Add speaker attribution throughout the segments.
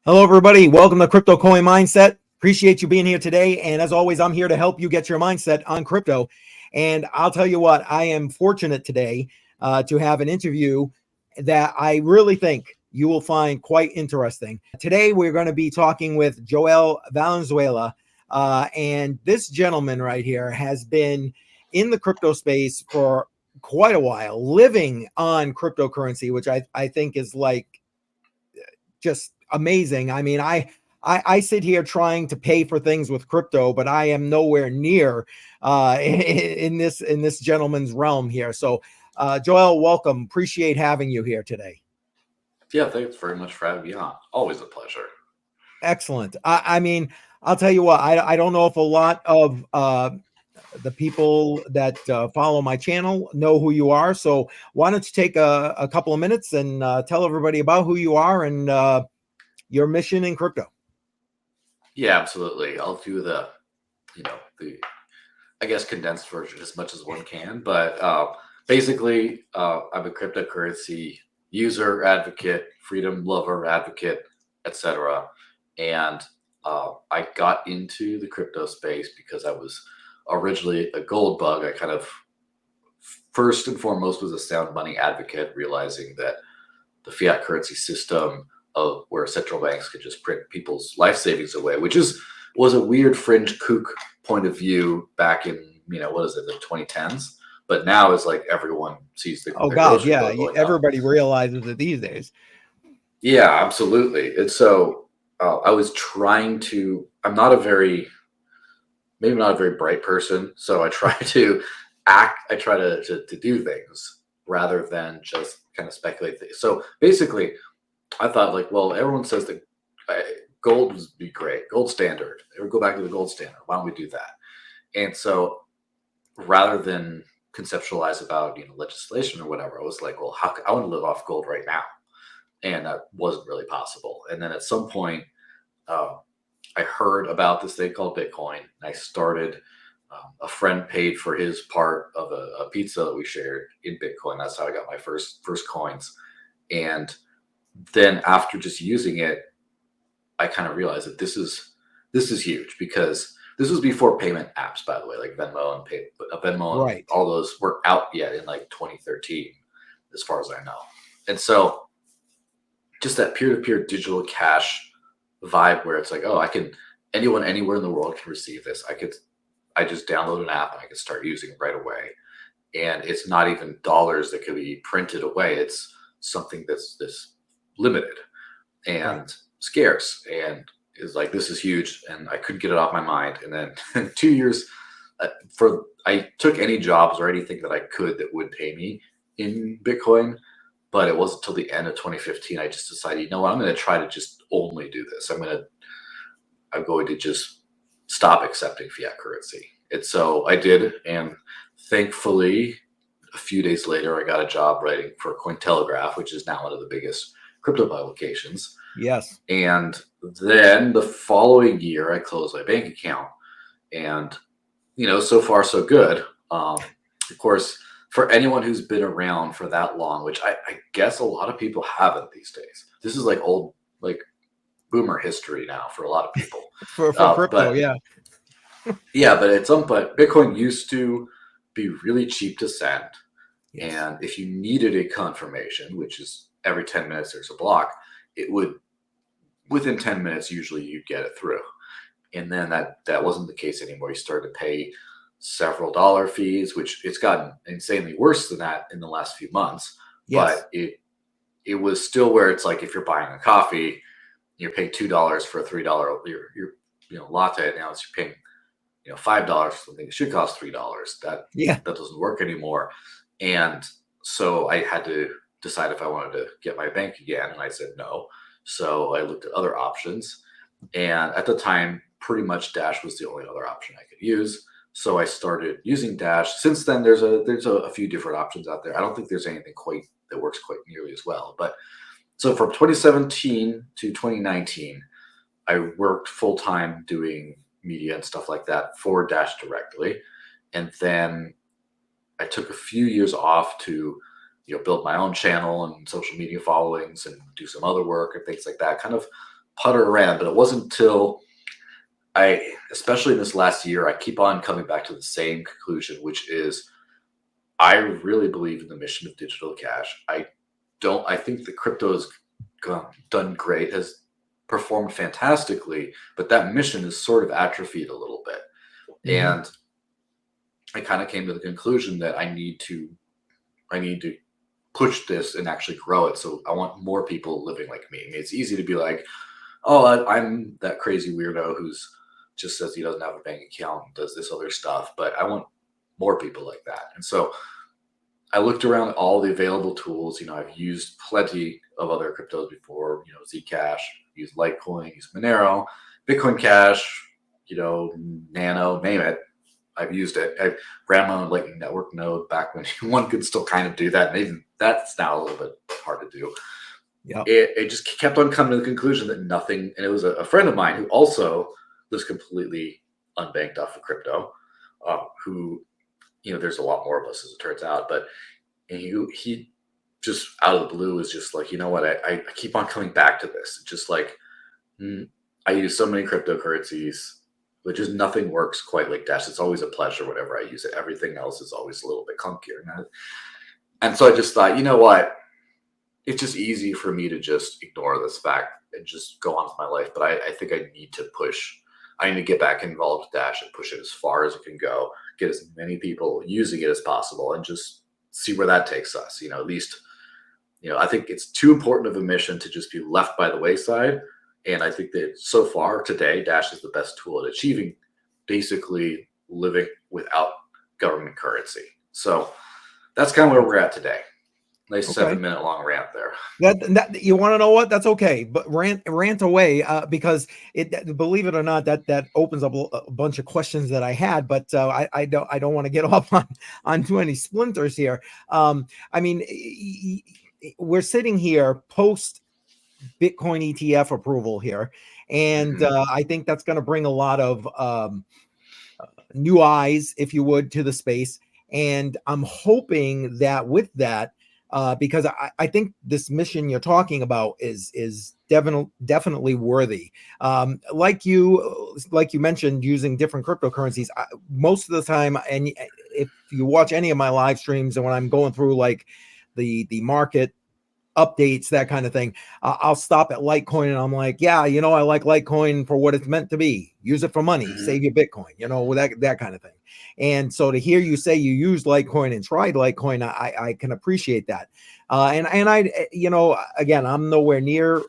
Speaker 1: Hello, everybody. Welcome to CryptoCoinMindSet. Appreciate you being here today. And as always, I'm here to help you get your mindset on crypto. And I'll tell you what, I am fortunate today to have an interview that I really think you will find quite interesting. Today, we're going to be talking with Joel Valenzuela. And this gentleman right here has been in the crypto space for quite a while, living on cryptocurrency, which I think is like just amazing. I mean, I sit here trying to pay for things with crypto, but I am nowhere near in this gentleman's realm here. So, Joel, welcome. Appreciate having you here today.
Speaker 2: Yeah, thanks very much for having me on. Always a pleasure.
Speaker 1: Excellent. I mean, I'll tell you what. I don't know if a lot of the people that follow my channel know who you are. So why don't you take a couple of minutes and tell everybody about who you are and your mission in crypto.
Speaker 2: Yeah, absolutely. I'll do the I guess condensed version as much as one can. But basically, I'm a cryptocurrency user, advocate, freedom lover, advocate, etc. And I got into the crypto space because I was originally a gold bug. I kind of first and foremost was a sound money advocate, realizing that the fiat currency system of where central banks could just print people's life savings away, which was a weird fringe kook point of view back in the 2010s. But now it's like everyone sees the
Speaker 1: grocery bill going everybody realizes it these days.
Speaker 2: Yeah, absolutely. And so I was trying to. I'm not a very maybe not a very bright person, so I try to act. I try to do things rather than just kind of speculate things. So basically, I thought like, well, everyone says that gold would be great, gold standard. They would go back to the gold standard. Why don't we do that? And so rather than conceptualize about legislation or whatever, I was like, well, I want to live off gold right now, and that wasn't really possible. And then at some point, I heard about this thing called Bitcoin, and I started. A friend paid for his part of a pizza that we shared in Bitcoin. That's how I got my first coins, and then after just using it, I kind of realized that this is huge, because this was before payment apps, by the way, like Venmo and Venmo
Speaker 1: Right.
Speaker 2: and all those weren't out yet in like 2013, as far as I know. And so just that peer-to-peer digital cash vibe where it's like, oh, anyone anywhere in the world can receive this. I just download an app and I can start using it right away. And it's not even dollars that can be printed away. It's something that's this limited and scarce, and is like, this is huge, and I couldn't get it off my mind. And then 2 years I took any jobs or anything that I could that would pay me in Bitcoin, but it wasn't until the end of 2015 I just decided, you know what, I'm going to try to just only do this. I'm going to just stop accepting fiat currency. And so I did, and thankfully a few days later I got a job writing for Cointelegraph, which is now one of the biggest crypto publications.
Speaker 1: Yes.
Speaker 2: And then the following year I closed my bank account, and so far so good. Of course, for anyone who's been around for that long, which I guess a lot of people haven't these days, this is like old, like boomer history now for a lot of people.
Speaker 1: for crypto,
Speaker 2: but at some point Bitcoin used to be really cheap to send. Yes. And if you needed a confirmation, which is every 10 minutes there's a block, it would, within 10 minutes, usually you get it through. And then that wasn't the case anymore. You started to pay several dollar fees, which it's gotten insanely worse than that in the last few months. Yes. But it was still where it's like, if you're buying a coffee, you're paying $2 for a $3 your latte. Now you're paying $5 for something that should cost $3. That doesn't work anymore. And so I had to decide if I wanted to get my bank again, and I said no. So I looked at other options, and at the time, pretty much Dash was the only other option I could use. So I started using Dash. Since then, there's a few different options out there. I don't think there's anything that works quite nearly as well. But so from 2017 to 2019, I worked full time doing media and stuff like that for Dash directly, and then I took a few years off to build my own channel and social media followings and do some other work and things like that, kind of putter around, but it wasn't until especially in this last year, I keep on coming back to the same conclusion, which is I really believe in the mission of digital cash. I think the crypto has done great, has performed fantastically, but that mission is sort of atrophied a little bit.
Speaker 1: Mm-hmm.
Speaker 2: And I kind of came to the conclusion that I need to push this and actually grow it. So I want more people living like me. I mean, it's easy to be like, oh, I'm that crazy weirdo who's just says he doesn't have a bank account and does this other stuff, but I want more people like that. And so I looked around all the available tools. I've used plenty of other cryptos before, Zcash, used Litecoin, used Monero, Bitcoin Cash, Nano, name it. I've used it. I ran my own Lightning Network node back when one could still kind of do that. And even that's now a little bit hard to do.
Speaker 1: Yeah.
Speaker 2: It just kept on coming to the conclusion that nothing, and it was a friend of mine who also was completely unbanked off of crypto, who, there's a lot more of us as it turns out, but he just out of the blue was just like, you know what, I keep on coming back to this. It's just like, I use so many cryptocurrencies, but just nothing works quite like Dash. It's always a pleasure whenever I use it. Everything else is always a little bit clunkier. And so I just thought, you know what, it's just easy for me to just ignore this fact and just go on with my life. But I think I need to push. I need to get back involved with Dash and push it as far as it can go, get as many people using it as possible, and just see where that takes us. At least, I think it's too important of a mission to just be left by the wayside. And I think that so far today, Dash is the best tool at achieving basically living without government currency. So that's kind of where we're at today. Nice 7-minute long rant there.
Speaker 1: That you want to know what? That's okay, but rant away, because believe it or not, that opens up a bunch of questions that I had, but I don't want to get off on too many splinters here. I mean, we're sitting here post Bitcoin ETF approval here, and I think that's going to bring a lot of new eyes, if you would, to the space. And I'm hoping that with that, because I think this mission you're talking about is definitely worthy. Like you mentioned, using different cryptocurrencies, most of the time, and if you watch any of my live streams, and when I'm going through like the market updates, that kind of thing, I'll stop at Litecoin and I'm like, yeah, I like Litecoin for what it's meant to be. Use it for money, save your Bitcoin, that kind of thing. And so to hear you say you used Litecoin and tried Litecoin, I can appreciate that. And I, again, I'm nowhere near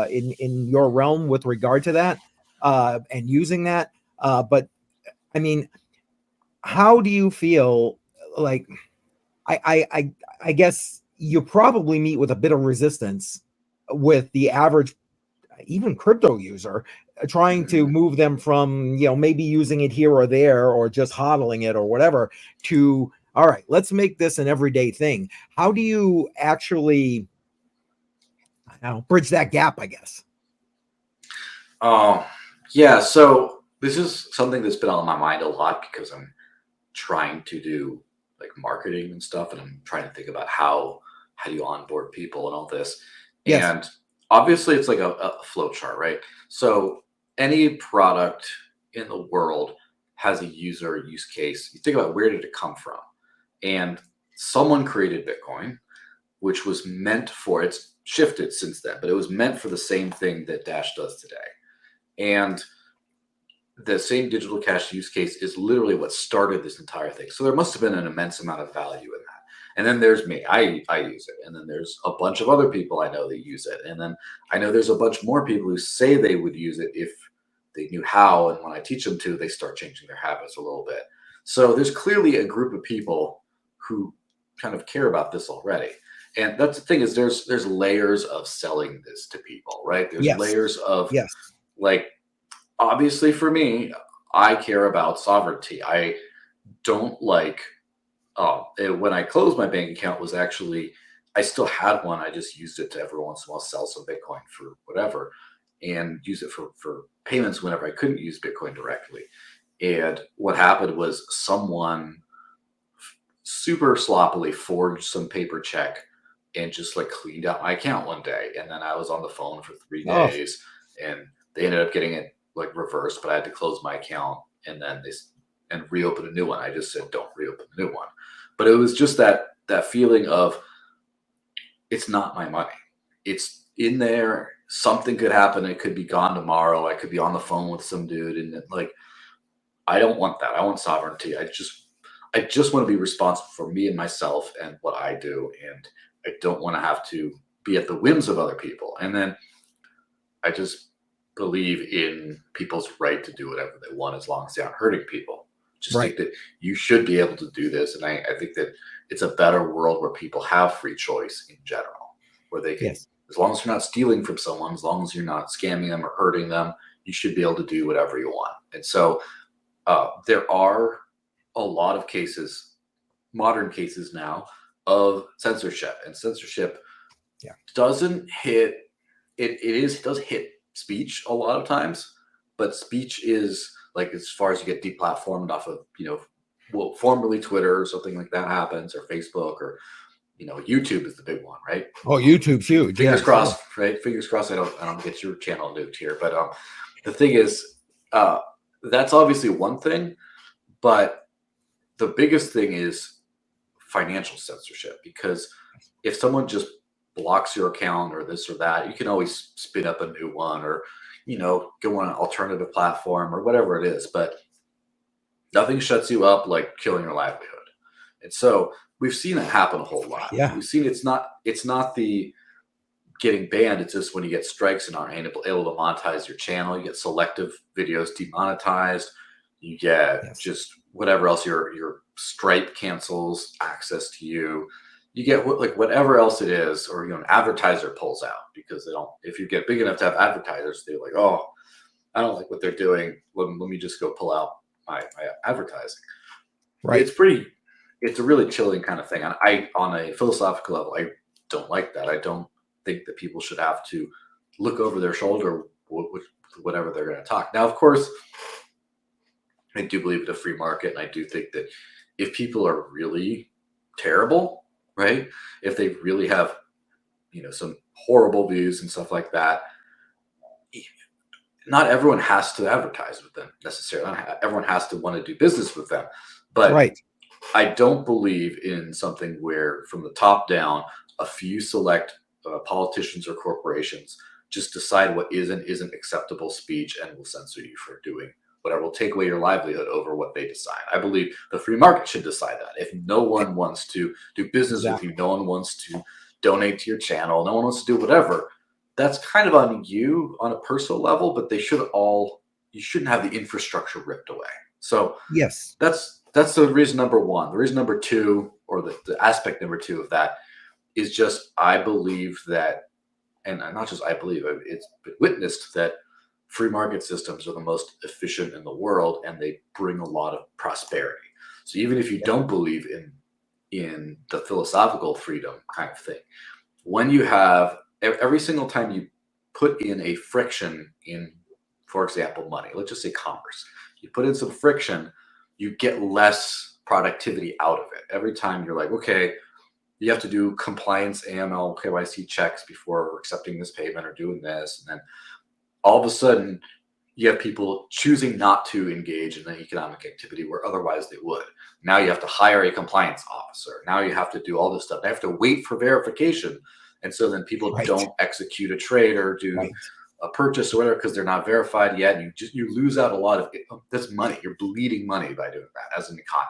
Speaker 1: in your realm with regard to that and using that. But I mean, how do you feel? Like, I guess you probably meet with a bit of resistance with the average, even crypto user, trying to move them from, maybe using it here or there, or just hodling it or whatever, to, all right, let's make this an everyday thing. How do you actually, bridge that gap, I guess?
Speaker 2: Yeah. So this is something that's been on my mind a lot because I'm trying to do like marketing and stuff, and I'm trying to think about how do you onboard people and all this.
Speaker 1: Yes.
Speaker 2: And obviously it's like a flow chart, right? So any product in the world has a user use case. You think about, where did it come from? And someone created Bitcoin, which was meant for, it's shifted since then, but it was meant for the same thing that Dash does today. And the same digital cash use case is literally what started this entire thing. So there must have been an immense amount of value in that. And then there's me, I use it. And then there's a bunch of other people I know that use it. And then I know there's a bunch more people who say they would use it if they knew how. And when I teach them to, they start changing their habits a little bit. So there's clearly a group of people who kind of care about this already. And that's the thing, is there's layers of selling this to people, right? There's layers of, like, obviously for me, I care about sovereignty. I don't like, when I closed my bank account, was actually, I still had one. I just used it to every once in a while sell some Bitcoin for whatever, and use it for payments whenever I couldn't use Bitcoin directly. And what happened was someone super sloppily forged some paper check and just like cleaned out my account one day. And then I was on the phone for 3 days and they ended up getting it like reversed, but I had to close my account and then reopen a new one. I just said, don't reopen a new one. But it was just that feeling of, it's not my money. It's in there. Something could happen. It could be gone tomorrow. I could be on the phone with some dude, and like, I don't want that. I want sovereignty. I just want to be responsible for me and myself and what I do, and I don't want to have to be at the whims of other people. And then I just believe in people's right to do whatever they want as long as they aren't hurting people. Just think that you should be able to do this, and I think that it's a better world where people have free choice in general, where they can, as long as you're not stealing from someone, as long as you're not scamming them or hurting them, you should be able to do whatever you want. And so there are a lot of cases, modern cases now, of censorship, and censorship doesn't hit it does hit speech a lot of times, but speech is like, as far as you get deplatformed off of, formerly Twitter or something like that happens, or Facebook, or YouTube is the big one, right?
Speaker 1: Oh, YouTube's huge.
Speaker 2: Fingers crossed, right? Fingers crossed I don't get your channel nuked here. But the thing is, that's obviously one thing, but the biggest thing is financial censorship, because if someone just blocks your account or this or that, you can always spin up a new one, or go on an alternative platform or whatever it is, but nothing shuts you up like killing your livelihood. And so we've seen it happen a whole lot. We've seen it's not the getting banned, it's just when you get strikes and aren't able to monetize your channel, you get selective videos demonetized, you get just whatever else, your Stripe cancels access to you. You get whatever else it is, or an advertiser pulls out because they don't. If you get big enough to have advertisers, they're like, oh, I don't like what they're doing. Let me just go pull out my advertising. Right. It's a really chilling kind of thing. And on a philosophical level, I don't like that. I don't think that people should have to look over their shoulder with whatever they're going to talk. Now, of course, I do believe in a free market, and I do think that if people are really terrible, right? If they really have, some horrible views and stuff like that, not everyone has to advertise with them necessarily. Not everyone has to want to do business with them. But I don't believe in something where, from the top down, a few select politicians or corporations just decide what isn't acceptable speech and will censor you for doing whatever, will take away your livelihood over what they decide. I believe the free market should decide that. If no one wants to do business with you, no one wants to donate to your channel, no one wants to do whatever, that's kind of on you on a personal level, but you shouldn't have the infrastructure ripped away. So that's the reason number one. The reason number two, or the aspect number two of that, is just, I believe that, and not just I believe, it's been witnessed that free market systems are the most efficient in the world, and they bring a lot of prosperity. So even if you don't believe in the philosophical freedom kind of thing, when you have, every single time you put in a friction in, for example, money, let's just say commerce, you put in some friction, you get less productivity out of it. Every time you're like, okay, you have to do compliance, AML, KYC checks before accepting this payment or doing this, and then all of a sudden, you have people choosing not to engage in an economic activity where otherwise they would. Now you have to hire a compliance officer. Now you have to do all this stuff. They have to wait for verification. And so then people don't execute a trade or do a purchase or whatever because they're not verified yet. And you lose out a lot of this money. You're bleeding money by doing that as an economy.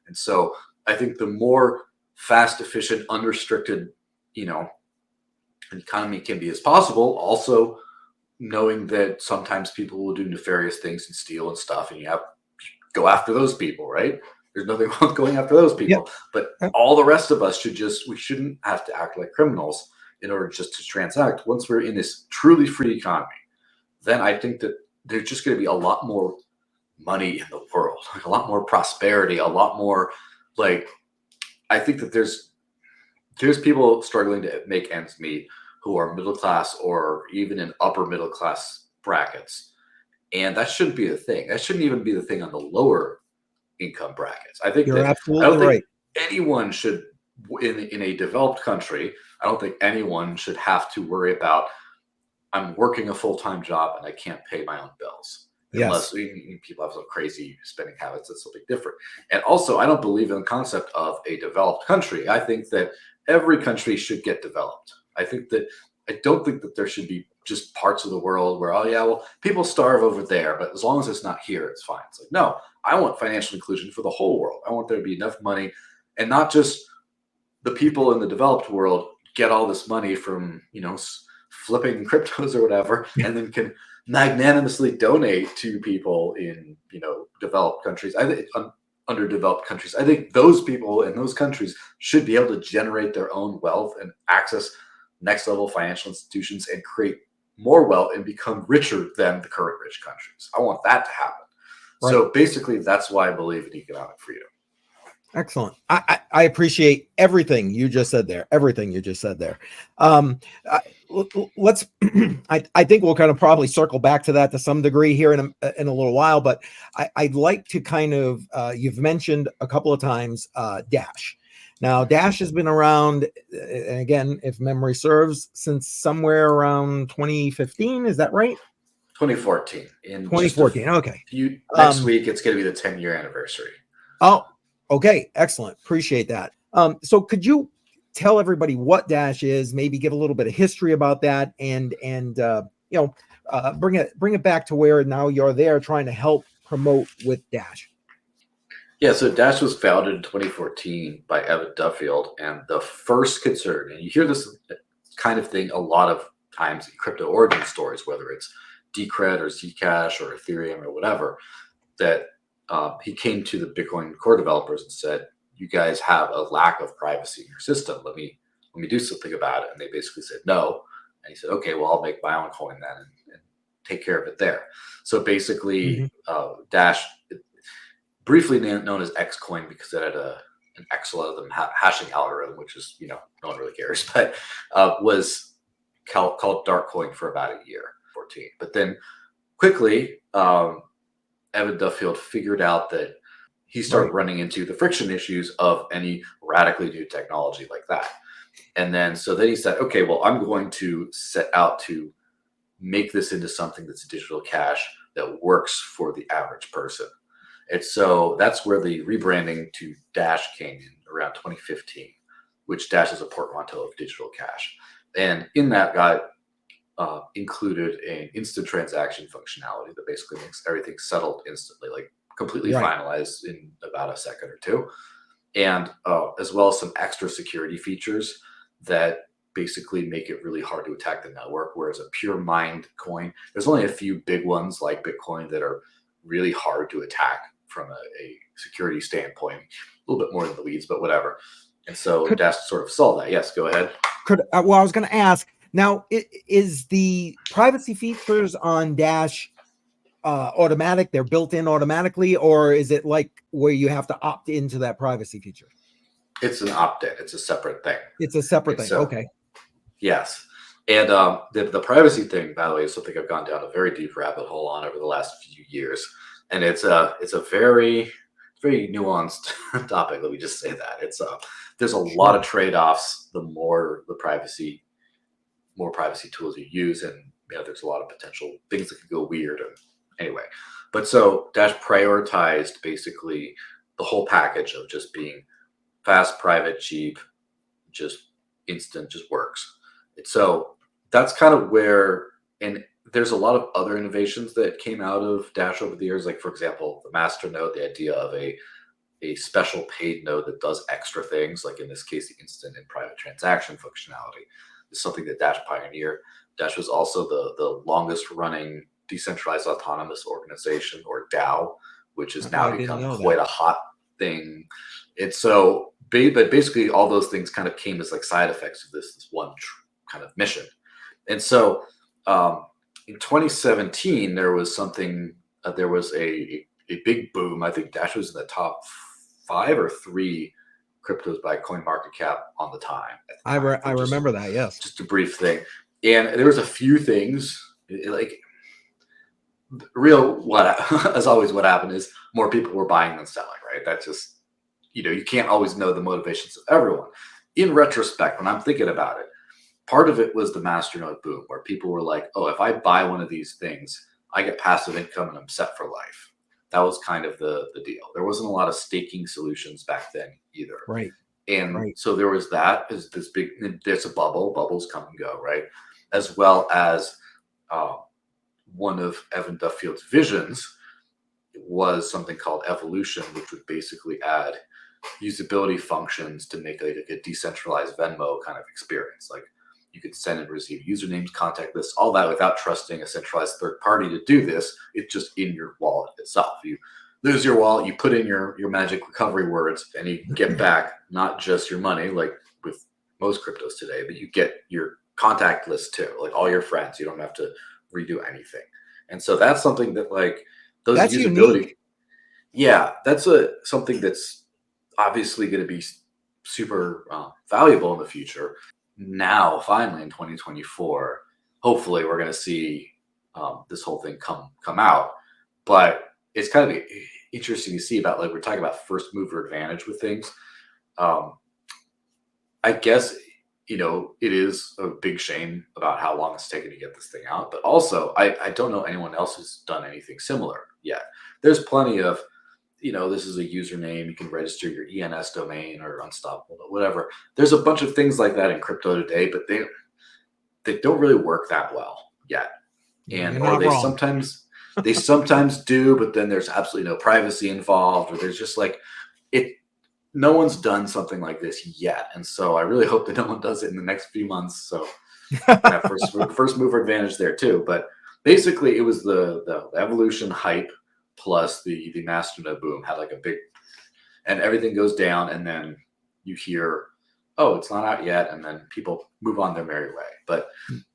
Speaker 2: And so I think the more fast, efficient, unrestricted, an economy can be as possible, also knowing that sometimes people will do nefarious things and steal and stuff, and you have to go after those people, right? There's nothing wrong with going after those people. But all the rest of us we shouldn't have to act like criminals in order just to transact. Once we're in this truly free economy, then I think that there's just going to be a lot more money in the world, like a lot more prosperity, a lot more, like, I think that there's people struggling to make ends meet who are middle class or even in upper middle class brackets. And that shouldn't be the thing. That shouldn't even be the thing on the lower income brackets. I think
Speaker 1: you're absolutely
Speaker 2: I don't
Speaker 1: right.
Speaker 2: think anyone should, in a developed country, I don't think anyone should have to worry about, I'm working a full-time job and I can't pay my own bills.
Speaker 1: Yes.
Speaker 2: Unless people have some crazy spending habits, that's something different. And also, I don't believe in the concept of a developed country. I think that every country should get developed. I don't think that there should be just parts of the world where, oh yeah, well, people starve over there, but as long as it's not here, it's fine. It's like, no, I want financial inclusion for the whole world. I want there to be enough money, and not just the people in the developed world get all this money from, flipping cryptos or whatever, and then can magnanimously donate to people in, developed countries. I think underdeveloped countries. I think those people in those countries should be able to generate their own wealth and access next level financial institutions and create more wealth and become richer than the current rich countries. I want that to happen. Right. So basically, that's why I believe in economic freedom.
Speaker 1: Excellent. I appreciate everything you just said there. Everything you just said there. Let's. I think we'll kind of probably circle back to that to some degree here in a little while. But I'd like to kind of. You've mentioned a couple of times Dash. Now Dash has been around, and again, if memory serves, since somewhere around 2015. Is that right?
Speaker 2: 2014. In
Speaker 1: 2014. Okay.
Speaker 2: Next week, it's going to be the 10-year anniversary.
Speaker 1: Oh. Okay, excellent. Appreciate that. So could you tell everybody what Dash is, maybe give a little bit of history about that, and bring it back to where now you're there trying to help promote with Dash.
Speaker 2: Yeah, so Dash was founded in 2014 by Evan Duffield, and the first concern, and you hear this kind of thing a lot of times in crypto origin stories, whether it's Decred or Zcash or Ethereum or whatever, that he came to the Bitcoin core developers and said, "You guys have a lack of privacy in your system. Let me do something about it." And they basically said no. And he said, "Okay, well, I'll make my own coin then and take care of it there." So basically, Dash, briefly known as Xcoin because it had an X algorithm hashing algorithm, which is no one really cares, but was called Darkcoin for about a year, 14. But then quickly, Evan Duffield figured out that he started running into the friction issues of any radically new technology like that. And then he said, okay, well, I'm going to set out to make this into something that's digital cash that works for the average person. And so that's where the rebranding to Dash came in around 2015, which Dash is a portmanteau of digital cash. And in that got included an instant transaction functionality that basically makes everything settled instantly, like completely finalized in about a second or two. And as well as some extra security features that basically make it really hard to attack the network. Whereas a pure mined coin, there's only a few big ones like Bitcoin that are really hard to attack from a security standpoint. A little bit more in the weeds, but whatever. And so Dash sort of solved that. Yes, go ahead.
Speaker 1: I was going to ask, now, is the privacy features on Dash automatic? They're built in automatically, or is it like where you have to opt into that privacy feature?
Speaker 2: It's an opt-in. It's a separate thing.
Speaker 1: It's a separate thing. Okay.
Speaker 2: Yes. And the privacy thing, by the way, is something I've gone down a very deep rabbit hole on over the last few years. And it's a very nuanced topic. Let me just say that. There's a lot of trade-offs the more privacy tools you use, and there's a lot of potential things that could go weird. And anyway, but so Dash prioritized basically the whole package of just being fast, private, cheap, just instant, just works. And so that's kind of where, and there's a lot of other innovations that came out of Dash over the years. Like, for example, the master node, the idea of a special paid node that does extra things, like in this case, the instant and private transaction functionality, is something that Dash pioneered. Dash was also the longest running decentralized autonomous organization, or DAO, which has now become quite a hot thing. And so, but basically all those things kind of came as like side effects of this one kind of mission. And so in 2017, there was a big boom. I think Dash was in the top 5 or 3 cryptos by CoinMarketCap on the time.
Speaker 1: I remember that, yes.
Speaker 2: Just a brief thing. And there was a few things, like as always, what happened is more people were buying than selling, right? That's just, you can't always know the motivations of everyone. In retrospect, when I'm thinking about it, part of it was the masternode boom, where people were like, oh, if I buy one of these things, I get passive income and I'm set for life. That was kind of the deal. There wasn't a lot of staking solutions back then either.
Speaker 1: Right.
Speaker 2: And
Speaker 1: Right.
Speaker 2: so there was that, is this big, there's a bubble, bubbles come and go, right? As well as one of Evan Duffield's visions was something called evolution, which would basically add usability functions to make like a decentralized Venmo kind of experience. Like you could send and receive usernames, contact lists, all that without trusting a centralized third party to do this. It's just in your wallet itself. You lose your wallet, you put in your magic recovery words, and you get back not just your money, like with most cryptos today, but you get your contact list too, like all your friends. You don't have to redo anything. And so that's something that like those
Speaker 1: That's
Speaker 2: usability.
Speaker 1: unique.
Speaker 2: Yeah, that's something that's obviously going to be super valuable in the future. Now, finally, in 2024, hopefully, we're going to see this whole thing come out. But it's kind of interesting to see about, like, we're talking about first mover advantage with things. I guess, you know, it is a big shame about how long it's taken to get this thing out. But also, I don't know anyone else who's done anything similar yet. There's plenty of, you know, this is a username. You can register your ENS domain or Unstoppable, whatever. There's a bunch of things like that in crypto today, but they don't really work that well yet. And or they sometimes do, but then there's absolutely no privacy involved, or there's just like it. No one's done something like this yet, and so I really hope that no one does it in the next few months. So have first mover advantage there too. But basically, it was the evolution hype plus the masternode boom had like a big, and everything goes down, and then you hear, oh, it's not out yet, and then people move on their merry way. But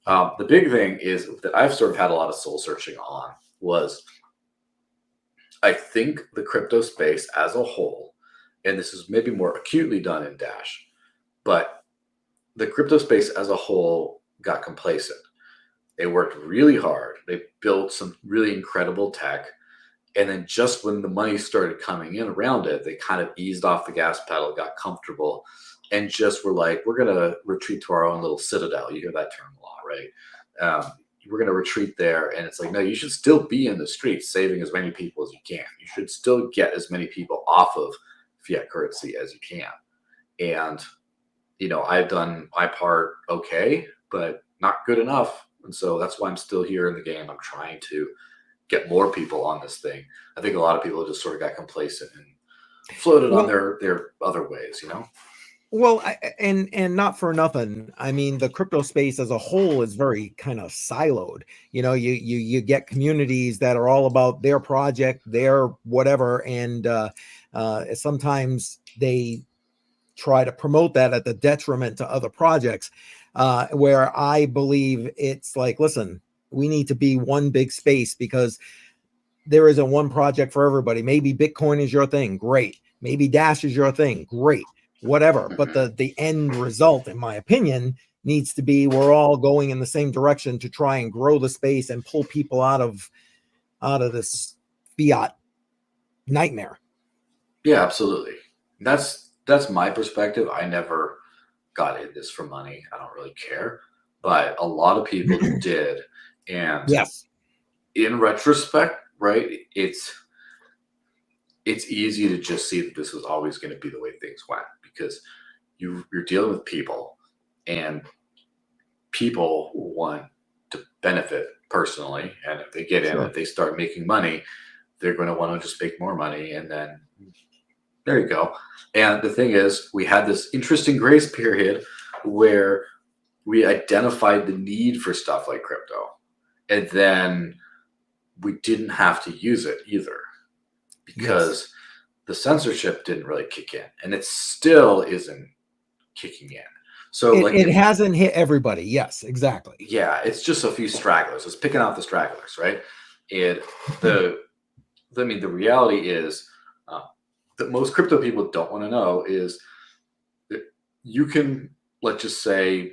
Speaker 2: the big thing is that I've sort of had a lot of soul searching on was, I think the crypto space as a whole, and this is maybe more acutely done in Dash, but the crypto space as a whole got complacent. They worked really hard. They built some really incredible tech. And then just when the money started coming in around it, they kind of eased off the gas pedal, got comfortable, and just were like, we're going to retreat to our own little citadel. You hear that term a lot, right? We're going to retreat there. And it's like, no, you should still be in the streets saving as many people as you can. You should still get as many people off of fiat currency as you can. And, you know, I've done my part okay, but not good enough. And so that's why I'm still here in the game. I'm trying to get more people on this thing. I think a lot of people just sort of got complacent and floated on their other ways, you know?
Speaker 1: Well, and not for nothing. I mean, the crypto space as a whole is very kind of siloed. You know, you get communities that are all about their project, their whatever, and sometimes they try to promote that at the detriment to other projects. Where I believe it's like, listen, we need to be one big space because there isn't one project for everybody. Maybe Bitcoin is your thing, great. Maybe Dash is your thing, great. Whatever. But the end result, in my opinion, needs to be we're all going in the same direction to try and grow the space and pull people out of this fiat nightmare.
Speaker 2: Yeah, absolutely. That's my perspective. I never got in this for money. I don't really care. But a lot of people did. And
Speaker 1: yes,
Speaker 2: in retrospect, right, it's easy to just see that this was always going to be the way things went, because you're dealing with people, and people want to benefit personally. And if they get in, if they start making money, they're going to want to just make more money. And then there you go. And the thing is, we had this interesting grace period where we identified the need for stuff like crypto, and then we didn't have to use it either, because the censorship didn't really kick in, and it still isn't kicking in. So
Speaker 1: it hasn't hit everybody. Yes, exactly.
Speaker 2: Yeah, it's just a few stragglers. It's picking out the stragglers, right? And the reality is that most crypto people don't want to know is that you can, let's just say,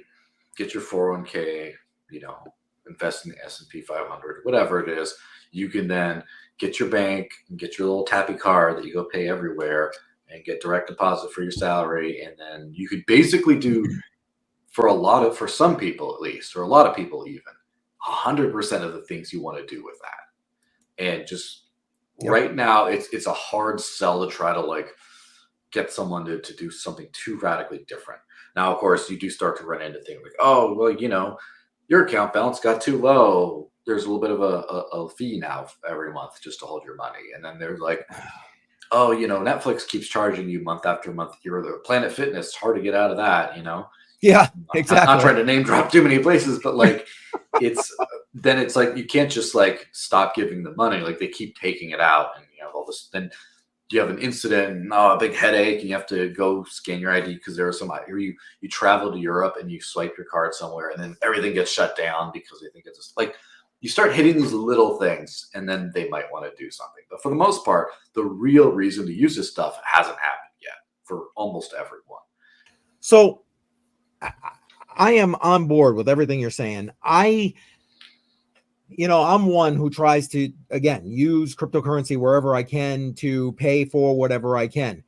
Speaker 2: get your 401k, you know, invest in the S&P 500, whatever it is. You can then get your bank and get your little tappy card that you go pay everywhere and get direct deposit for your salary. And then you could basically do for some people at least, or a lot of people even, 100% of the things you want to do with that. And just right now, it's a hard sell to try to like get someone to do something too radically different. Now, of course, you do start to run into things like, oh, well, your account balance got too low. There's a little bit of a fee now every month just to hold your money. And then there's like, oh, Netflix keeps charging you month after month. You're the Planet Fitness. It's hard to get out of that,
Speaker 1: Yeah,
Speaker 2: I'm
Speaker 1: exactly.
Speaker 2: not trying to name drop too many places, but like then it's like you can't just like stop giving the money. Like they keep taking it out, and all this. Then you have an incident, and a big headache, and you have to go scan your ID because there are some. Or you travel to Europe and you swipe your card somewhere, and then everything gets shut down because they think it's just like you start hitting these little things, and then they might want to do something. But for the most part, the real reason to use this stuff hasn't happened yet for almost everyone.
Speaker 1: So I am on board with everything you're saying. I'm one who tries to, again, use cryptocurrency wherever I can to pay for whatever I can.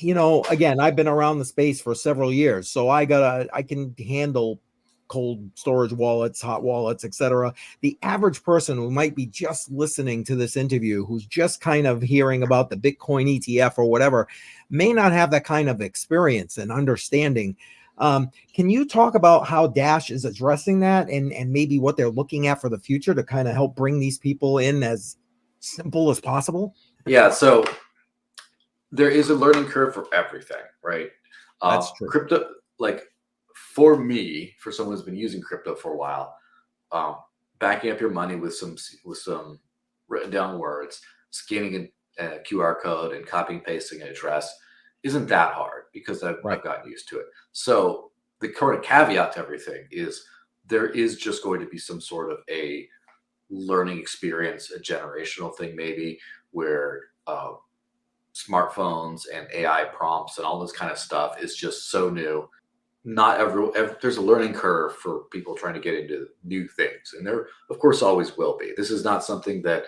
Speaker 1: Again, I've been around the space for several years, so I can handle cold storage wallets, hot wallets, etc. The average person who might be just listening to this interview, who's just kind of hearing about the Bitcoin ETF or whatever, may not have that kind of experience and understanding. Can you talk about how Dash is addressing that and maybe what they're looking at for the future to kind of help bring these people in as simple as possible?
Speaker 2: Yeah, so there is a learning curve for everything, right?
Speaker 1: That's true.
Speaker 2: Crypto, like for me, for someone who's been using crypto for a while, backing up your money with some written down words, scanning a QR code, and copying pasting an address isn't that hard because I've gotten used to it. So the current caveat to everything is there is just going to be some sort of a learning experience, a generational thing maybe, where smartphones and AI prompts and all this kind of stuff is just so new. Not there's a learning curve for people trying to get into new things, and there of course always will be. This is not something that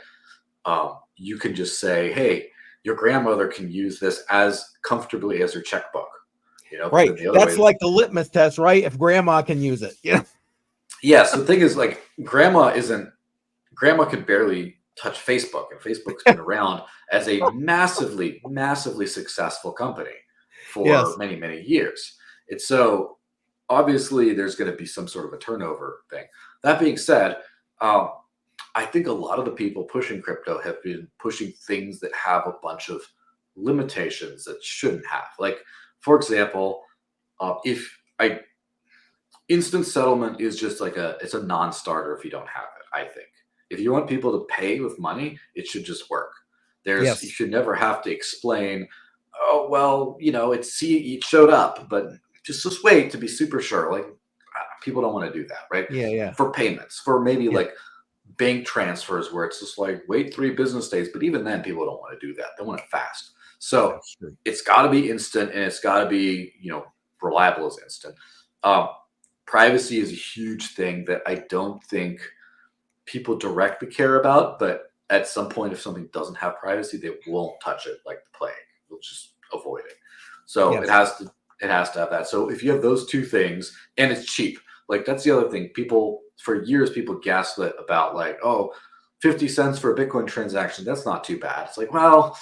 Speaker 2: you can just say, hey, your grandmother can use this as comfortably as her checkbook.
Speaker 1: Right. That's like the litmus test, right? If grandma can use it.
Speaker 2: Yes. The thing is, like, grandma could barely touch Facebook, and Facebook's been around as a massively, massively successful company for many, many years. And so obviously there's going to be some sort of a turnover thing. That being said, I think a lot of the people pushing crypto have been pushing things that have a bunch of limitations that shouldn't have. Like, for example, instant settlement is just like it's a non-starter if you don't have it. I think if you want people to pay with money, it should just work. You should never have to explain, oh, well, it showed up, but just wait to be super sure. Like, people don't want to do that, right?
Speaker 1: Yeah.
Speaker 2: For payments, for maybe like bank transfers where it's just like wait 3 business days, but even then people don't want to do that. They want it fast. So it's got to be instant, and it's got to be reliable as instant. Privacy is a huge thing that I don't think people directly care about, but at some point, if something doesn't have privacy, they won't touch it like the plague. They'll just avoid it. So it has to have that. So if you have those two things, and it's cheap, like that's the other thing. People for years, people gaslit about like, oh, 50 cents for a Bitcoin transaction. That's not too bad. It's like, well,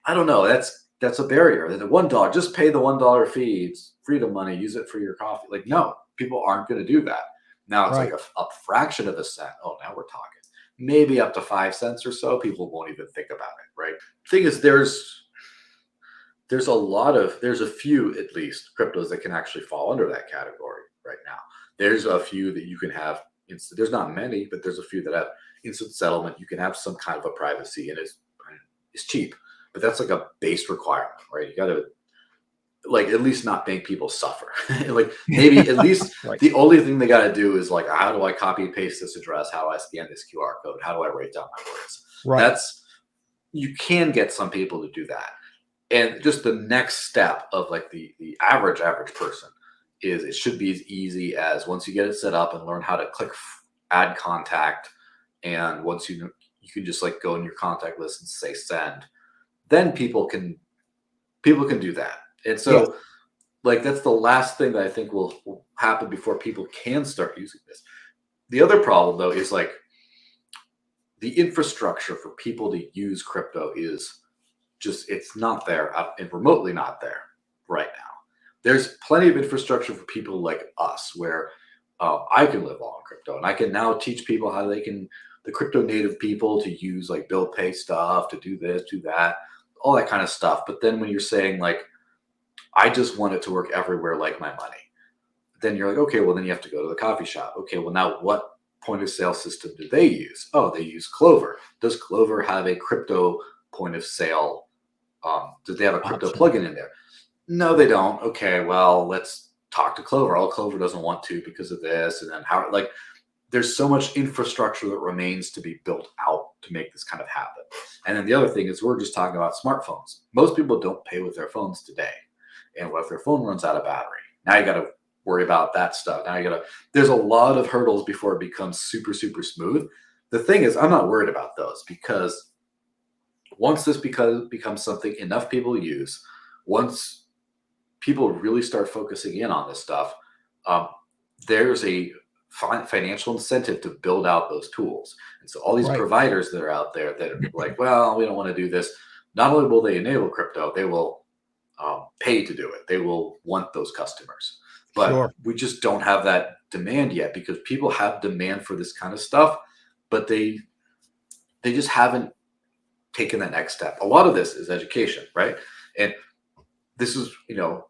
Speaker 2: I don't know. That's a barrier. The $1, just pay the $1 fee. It's freedom money. Use it for your coffee. Like, no, people aren't going to do that. Now it's like a fraction of a cent. Oh, now we're talking. Maybe up to 5 cents or so. People won't even think about it, right? Thing is, there's a few at least cryptos that can actually fall under that category right now. There's a few that you can have instant. There's not many, but there's a few that have instant settlement. You can have some kind of a privacy, and it's cheap, but that's like a base requirement, right? You got to like at least not make people suffer. Like maybe at least the only thing they got to do is like, how do I copy and paste this address? How do I scan this QR code? How do I write down my words? You can get some people to do that. And just the next step of like the average person is it should be as easy as once you get it set up and learn how to click add contact. And once you can just like go in your contact list and say send, then people can do that. And so like that's the last thing that I think will happen before people can start using this. The other problem though is like the infrastructure for people to use crypto is just, it's not there and remotely not there right now. There's plenty of infrastructure for people like us where I can live on crypto and I can now teach people how they can, the crypto native people, to use like bill pay stuff, to do this, do that, all that kind of stuff. But then when you're saying like, I just want it to work everywhere like my money, then you're like, okay, well then you have to go to the coffee shop. Okay, well now what point of sale system do they use? Oh, they use Clover. Does Clover have a crypto point of sale? Do they have a crypto plugin in there? No, they don't. Okay, well, let's talk to Clover. Oh, Clover doesn't want to because of this. And then how, like, there's so much infrastructure that remains to be built out to make this kind of happen. And then the other thing is we're just talking about smartphones. Most people don't pay with their phones today. And what if their phone runs out of battery? Now you got to worry about that stuff. Now you got to, there's a lot of hurdles before it becomes super, super smooth. The thing is, I'm not worried about those because once this becomes something enough people use, once people really start focusing in on this stuff, there's a financial incentive to build out those tools. And so all these providers that are out there that are like, well, we don't want to do this. Not only will they enable crypto, they will pay to do it. They will want those customers. But we just don't have that demand yet because people have demand for this kind of stuff, but they just haven't taken the next step. A lot of this is education, right? And this is, you know,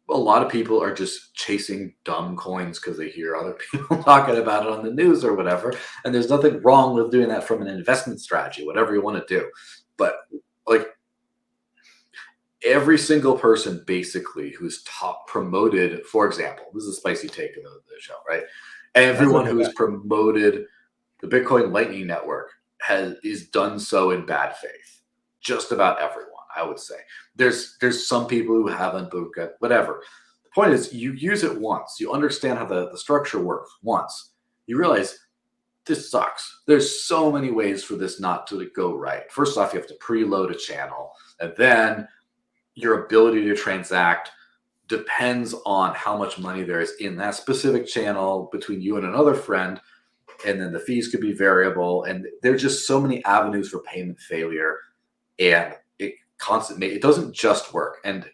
Speaker 2: a lot of people are just chasing dumb coins because they hear other people talking about it on the news or whatever. And there's nothing wrong with doing that from an investment strategy, whatever you want to do. But like every single person basically who's top promoted, for example, this is a spicy take of the show, right? Everyone who's promoted the Bitcoin Lightning Network is done so in bad faith. Just about everyone, I would say. There's some people who haven't, but whatever. The point is, you use it once, you understand how the structure works once, you realize this sucks. There's so many ways for this not to go right. First off, you have to preload a channel, and then your ability to transact depends on how much money there is in that specific channel between you and another friend. And then the fees could be variable. And there's just so many avenues for payment failure. And it doesn't just work. And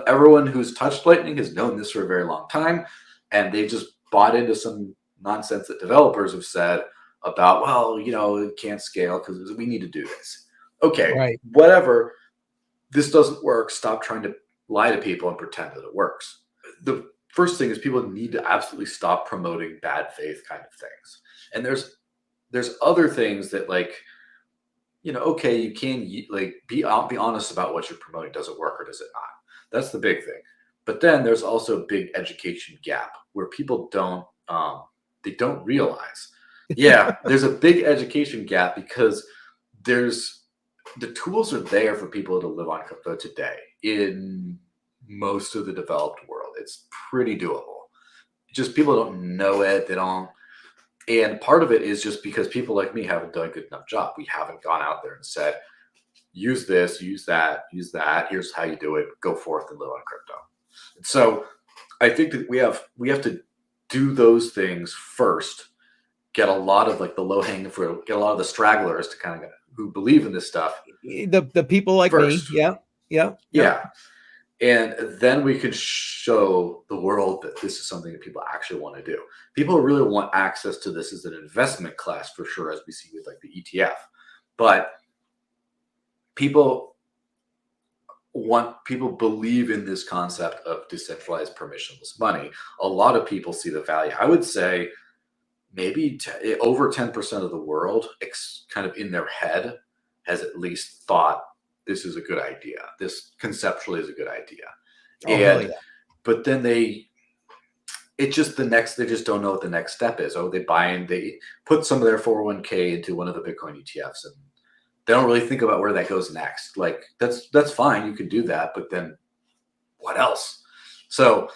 Speaker 2: everyone who's touched Lightning has known this for a very long time. And they just bought into some nonsense that developers have said about, well, you know, it can't scale because we need to do this. Okay, whatever. This doesn't work. Stop trying to lie to people and pretend that it works. The first thing is people need to absolutely stop promoting bad faith kind of things. And there's other things that, like, you know, okay, you can like be honest about what you're promoting. Does it work or does it not? That's the big thing. But then there's also a big education gap where people don't realize. Yeah, there's a big education gap because the tools are there for people to live on crypto today in most of the developed world. It's pretty doable. Just people don't know it. They don't. And part of it is just because people like me haven't done a good enough job. We haven't gone out there and said, use this, use that, use that. Here's how you do it. Go forth and live on crypto. And so I think that we have to do those things first. Get a lot of like the low hanging fruit. Get a lot of the stragglers to kind of who believe in this stuff.
Speaker 1: The people like first. Me. Yeah.
Speaker 2: And then we can show the world that this is something that people actually want to do. People really want access to this as an investment class for sure, as we see with like the ETF. But people believe in this concept of decentralized permissionless money. A lot of people see the value. I would say maybe over 10% of the world kind of in their head has at least thought this is a good idea. This conceptually is a good idea. But then they just don't know what the next step is. Oh, they put some of their 401k into one of the Bitcoin ETFs and they don't really think about where that goes next. Like that's fine. You can do that, but then what else? So,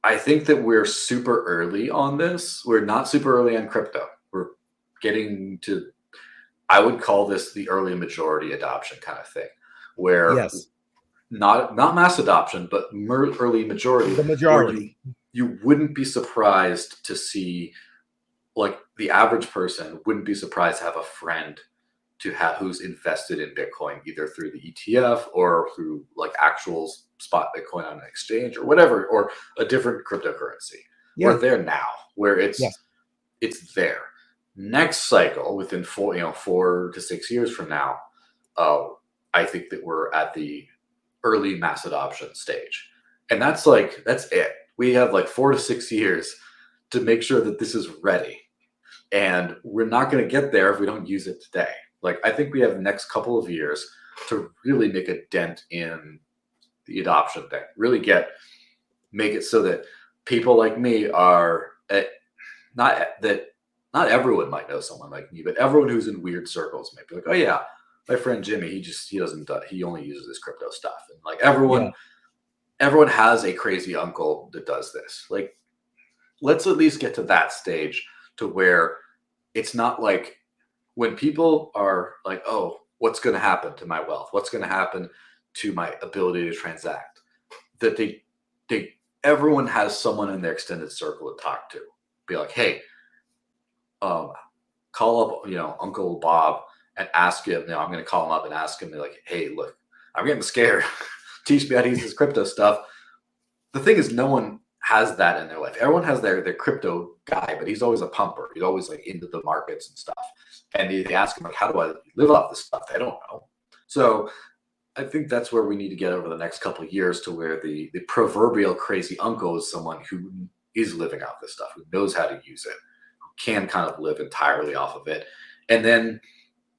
Speaker 2: I think that we're super early on this. We're not super early on crypto. We're getting to, I would call this the early majority adoption kind of thing, where not mass adoption, but early majority,
Speaker 1: The
Speaker 2: where
Speaker 1: majority.
Speaker 2: you wouldn't be surprised to see, like, the average person wouldn't be surprised to have a friend who's invested in Bitcoin, either through the ETF or through like actual spot Bitcoin on an exchange or whatever, or a different cryptocurrency.
Speaker 1: Yeah.
Speaker 2: We're there now, where it's there. Next cycle, within 4 to 6 years from now, I think that we're at the early mass adoption stage, and that's it. We have like 4 to 6 years to make sure that this is ready, and we're not going to get there if we don't use it today. Like, I think we have the next couple of years to really make a dent in the adoption thing. Really make it so that people like me are not everyone might know someone like me, but everyone who's in weird circles might be like, oh yeah, my friend Jimmy, he only uses this crypto stuff, and like everyone has a crazy uncle that does this. Like, let's at least get to that stage to where it's not like when people are like, oh, what's going to happen to my wealth? What's going to happen to my ability to transact? That everyone has someone in their extended circle to talk to. Be like, hey, call up, Uncle Bob and ask him. I'm going to call him up and ask him, like, hey, look, I'm getting scared. Teach me how to use this crypto stuff. The thing is, no one has that in their life. Everyone has their crypto guy, but he's always a pumper. He's always like into the markets and stuff. And they ask him, like, how do I live off this stuff? They don't know. So I think that's where we need to get over the next couple of years, to where the proverbial crazy uncle is someone who is living off this stuff, who knows how to use it, who can kind of live entirely off of it. And then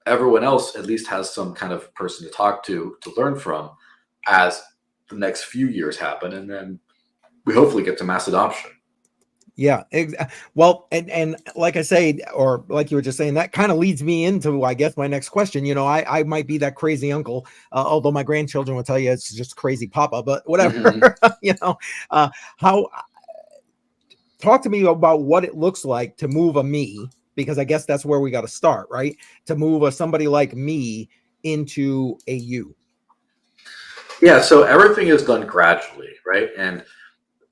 Speaker 2: everyone else at least has some kind of person to talk to learn from as the next few years happen. And then we hopefully get to mass adoption.
Speaker 1: Yeah. Well, and like I say, or like you were just saying, that kind of leads me into, I guess, my next question. I might be that crazy uncle, although my grandchildren will tell you it's just crazy papa, but whatever. How talk to me about what it looks like to move a me, because I guess that's where we got to start, right? To move somebody like me into a you.
Speaker 2: Yeah, so everything is done gradually, right? And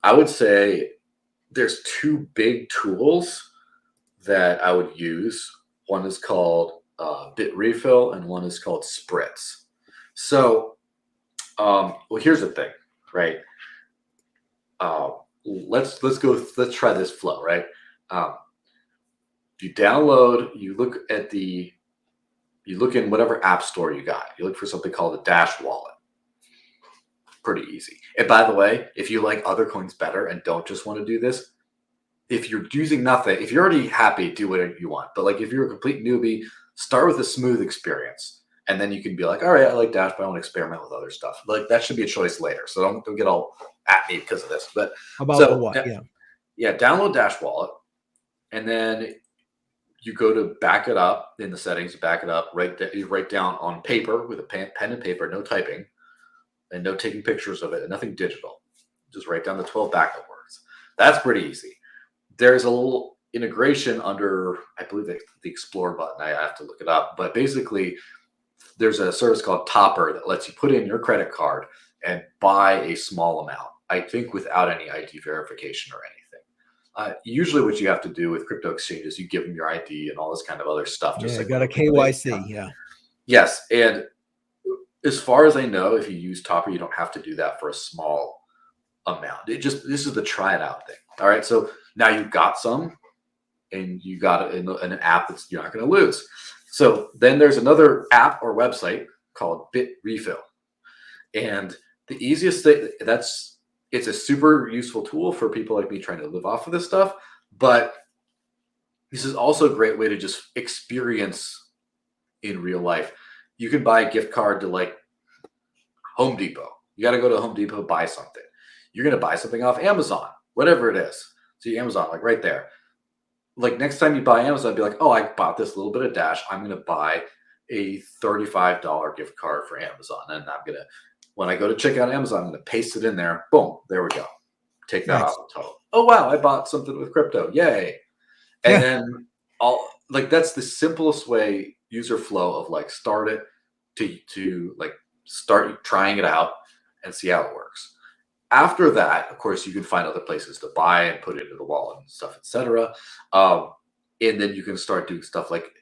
Speaker 2: I would say there's two big tools that I would use. One is called Bit Refill, and one is called Spritz. So, well, here's the thing, right? Let's try this flow, right? You download, you look in whatever app store you got. You look for something called a Dash wallet. Pretty easy. And by the way, if you like other coins better and don't just want to do this, if you're using nothing, if you're already happy, do whatever you want. But like, if you're a complete newbie, start with a smooth experience, and then you can be like, all right, I like Dash, but I want to experiment with other stuff. Like, that should be a choice later. So don't get all at me because of this. But
Speaker 1: About the what?
Speaker 2: Yeah, download Dash Wallet, and then you go to back it up in the settings. Back it up. You write down on paper with a pen and paper, no typing, and no taking pictures of it, and nothing digital. Just write down the 12 backup words. That's pretty easy. There's a little integration under, I believe, the Explore button. I have to look it up. But basically, there's a service called Topper that lets you put in your credit card and buy a small amount, I think without any ID verification or anything. Usually what you have to do with crypto exchanges, you give them your ID and all this kind of other stuff.
Speaker 1: Just like got a KYC, yeah.
Speaker 2: Yes, and as far as I know, if you use Topper, you don't have to do that for a small amount. This is the try it out thing. All right, so now you've got some, and you got it in an app that you're not going to lose. So then there's another app or website called Bit Refill, and the easiest thing, it's a super useful tool for people like me trying to live off of this stuff. But this is also a great way to just experience in real life. You can buy a gift card to like Home Depot. You got to go to Home Depot, buy something. You're going to buy something off Amazon, whatever it is. See Amazon, like right there. Like next time you buy Amazon, be like, oh, I bought this little bit of Dash. I'm going to buy a $35 gift card for Amazon. And I'm going to, when I go to check out Amazon, I'm going to paste it in there. Boom, there we go. Take that off the total. Oh, wow, I bought something with crypto. Yay. And then that's the simplest way, user flow of like start it to like start trying it out. and see how it works. After that, of course, you can find other places to buy and put it into the wallet and stuff, etc. And then you can start doing stuff like,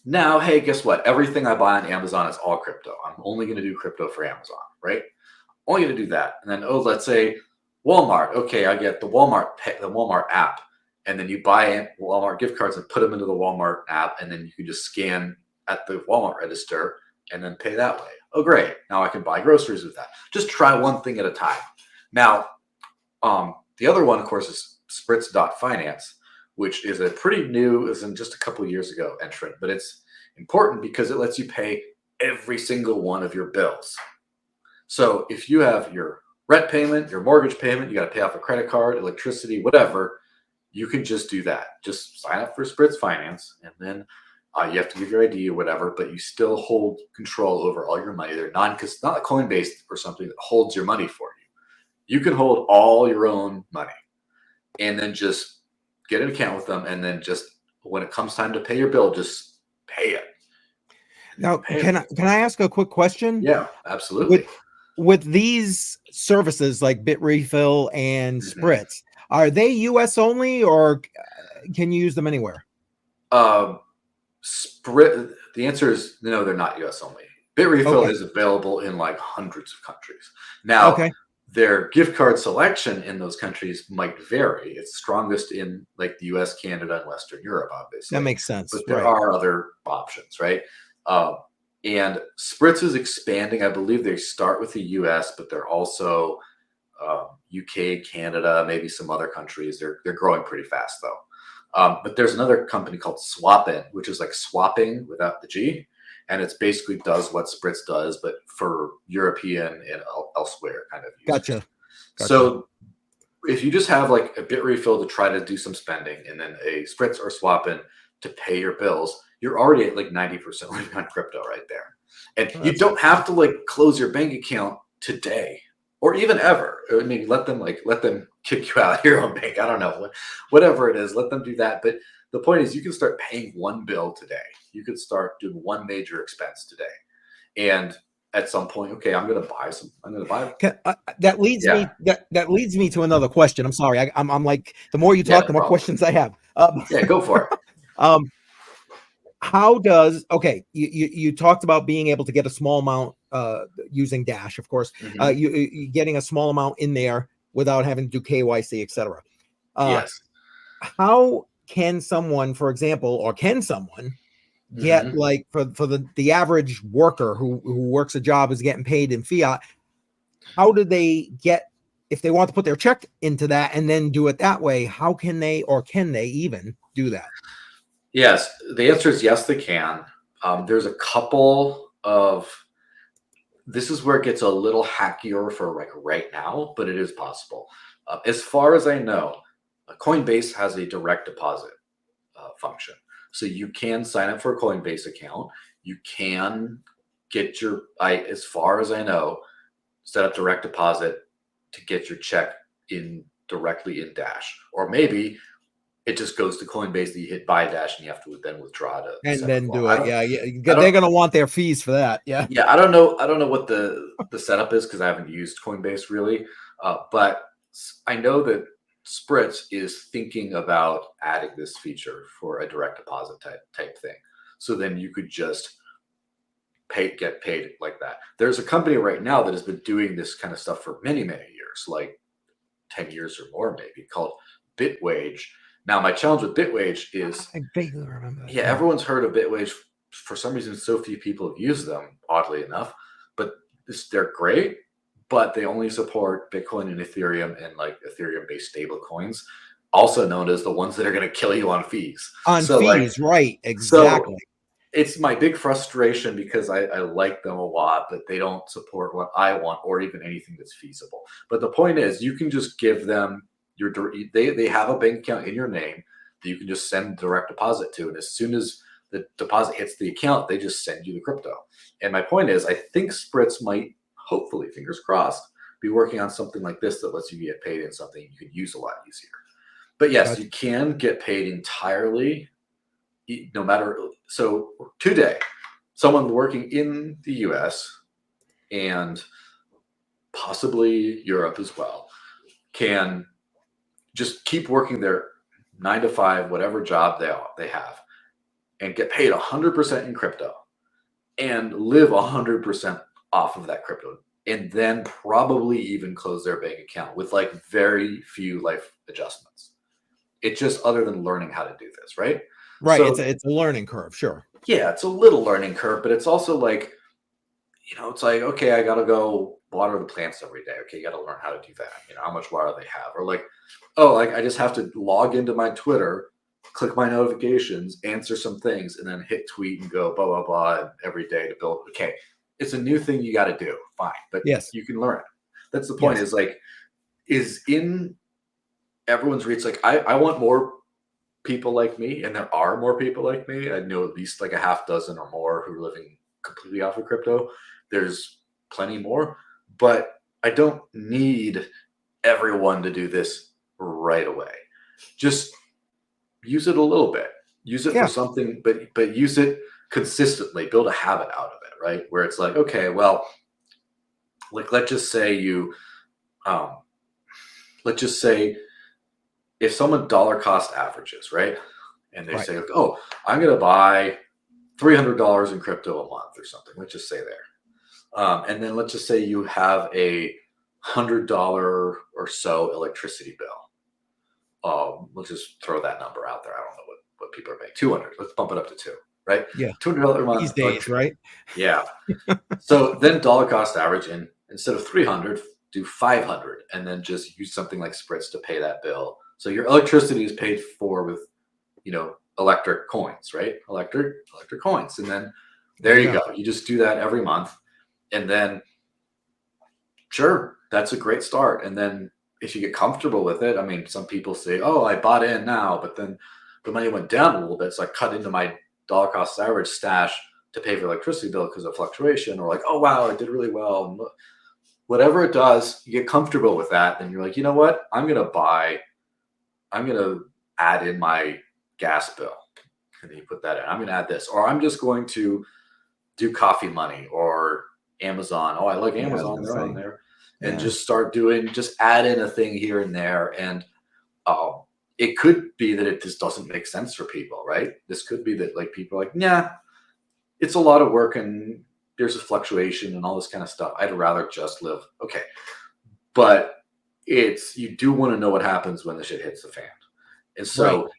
Speaker 2: now, hey, guess what? Everything I buy on Amazon is all crypto. I'm only going to do crypto for Amazon, right? Only going to do that. And then, let's say Walmart. Okay, I get the Walmart app, and then you buy Walmart gift cards and put them into the Walmart app, and then you can just scan at the Walmart register and then pay that way. Oh, great! Now I can buy groceries with that. Just try one thing at a time. Now, the other one, of course, is Spritz.finance, which is a pretty new, is in just a couple of years ago entrant, but it's important because it lets you pay every single one of your bills. So if you have your rent payment, your mortgage payment, you got to pay off a credit card, electricity, whatever, you can just do that. Just sign up for Spritz Finance, and then you have to give your ID or whatever, but you still hold control over all your money. They're not like Coinbase or something that holds your money for you. You can hold all your own money and then just get an account with them. And then just when it comes time to pay your bill, just pay it.
Speaker 1: Now, can I ask a quick question?
Speaker 2: Yeah, absolutely.
Speaker 1: With these services like Bitrefill and Spritz, are they US only, or can you use them anywhere?
Speaker 2: The answer is no, they're not US only. Bitrefill is available in like hundreds of countries. Now, their gift card selection in those countries might vary. It's strongest in like the US, Canada, and Western Europe, obviously.
Speaker 1: That makes sense.
Speaker 2: But there are other options, right? And Spritz is expanding. I believe they start with the US, but they're also UK, Canada, maybe some other countries. They're growing pretty fast though. But there's another company called Swapin, which is like swapping without the G. And it's basically does what Spritz does, but for European and elsewhere kind of users.
Speaker 1: Gotcha.
Speaker 2: So if you just have like a Bitrefill to try to do some spending, and then a Spritz or Swapin to pay your bills, you're already at like 90% living on crypto right there. And you don't have to like close your bank account today or even ever. I mean, let them kick you out of your own bank. I don't know, whatever it is, let them do that. But the point is, you can start paying one bill today. You could start doing one major expense today. And at some point, okay, I'm going to buy some. I'm going to buy.
Speaker 1: That leads me. That leads me to another question. I'm sorry. I'm like, the more you talk, the more questions I have.
Speaker 2: Yeah, go for it.
Speaker 1: How does you talked about being able to get a small amount using Dash, of course. You getting a small amount in there without having to do KYC, etc.
Speaker 2: Yes.
Speaker 1: How can someone, for example, or can someone get like for the average worker who works a job is getting paid in fiat? How do they get, if they want to put their check into that and then do it that way? How can they, or can they even do that?
Speaker 2: Yes, the answer is yes, they can. There's a couple of, this is where it gets a little hackier for like right now, but it is possible. As far as I know, Coinbase has a direct deposit function. So you can sign up for a Coinbase account. You can get as far as I know, set up direct deposit to get your check in directly in Dash. Or maybe it just goes to Coinbase that you hit buy Dash and you have to then withdraw to
Speaker 1: and then do it. Yeah. They're going to want their fees for that. Yeah.
Speaker 2: Yeah. I don't know what the setup is because I haven't used Coinbase really. But I know that Spritz is thinking about adding this feature for a direct deposit type thing. So then you could just get paid like that. There's a company right now that has been doing this kind of stuff for many, many years, like 10 years or more maybe, called Bitwage. Now, my challenge with Bitwage is,
Speaker 1: I vaguely remember that.
Speaker 2: Yeah, everyone's heard of Bitwage. For some reason, so few people have used them, oddly enough. But they're great, but they only support Bitcoin and Ethereum and like Ethereum-based stable coins, also known as the ones that are going to kill you on fees.
Speaker 1: Right? Exactly.
Speaker 2: So it's my big frustration because I like them a lot, but they don't support what I want or even anything that's feasible. But the point is, you can just give them they have a bank account in your name that you can just send direct deposit to, and as soon as the deposit hits the account, they just send you the crypto. And my point is, I think Spritz might, hopefully, fingers crossed, be working on something like this that lets you get paid in something you could use a lot easier. But yes, you can get paid entirely, no matter. So today, someone working in the US and possibly Europe as well, can just keep working their 9 to 5, whatever job they have, and get paid 100% in crypto and live 100% off of that crypto, and then probably even close their bank account with like very few life adjustments. It's just other than learning how to do this, right?
Speaker 1: Right.
Speaker 2: So
Speaker 1: It's a learning curve. Sure.
Speaker 2: yeah, it's a little learning curve, but it's also like, it's like, okay, I got to go water the plants every day. Okay, you got to learn how to do that. How much water they have. Or like, oh, like I just have to log into my Twitter, click my notifications, answer some things, and then hit tweet and go blah, blah, blah every day to build. Okay, it's a new thing you got to do. Fine, but
Speaker 1: Yes.
Speaker 2: you can learn it. That's the point,
Speaker 1: Yes.
Speaker 2: is like, is in everyone's reach. Like, I want more people like me, and there are more people like me. I know at least like a half dozen or more who are living completely off of crypto. There's plenty more, but I don't need everyone to do this right away. Just use it a little bit. Use it for something, but use it consistently. Build a habit out of it, right? Where it's like, okay, well, like let's just say if someone dollar cost averages, right? And they say, oh, I'm going to buy $300 in crypto a month or something. Let's just say there. And then let's just say you have a $100 or so electricity bill. Let's just throw that number out there. I don't know what people are paying. 200. Let's bump it up to 2, right?
Speaker 1: Yeah.
Speaker 2: $200 a month.
Speaker 1: These days, right?
Speaker 2: Yeah. So then dollar cost average, and instead of 300, do 500, and then just use something like Spritz to pay that bill. So your electricity is paid for with, electric coins, right? Electric coins. And then there you go. You just do that every month. And then, sure, that's a great start. And then if you get comfortable with it, I mean, some people say, oh, I bought in now, but then the money went down a little bit. So I cut into my dollar cost average stash to pay for the electricity bill because of fluctuation, or like, oh, wow, I did really well. And whatever it does, you get comfortable with that. Then you're like, you know what? I'm going to add in my gas bill. And then you put that in. I'm going to add this. Or I'm just going to do coffee money or Amazon. Oh, I like Amazon. They're on there. And just add in a thing here and there. And it could be that it just doesn't make sense for people, right? This could be that like people are like, nah, it's a lot of work and there's a fluctuation and all this kind of stuff. I'd rather just live. Okay. But you do want to know what happens when the shit hits the fan. And so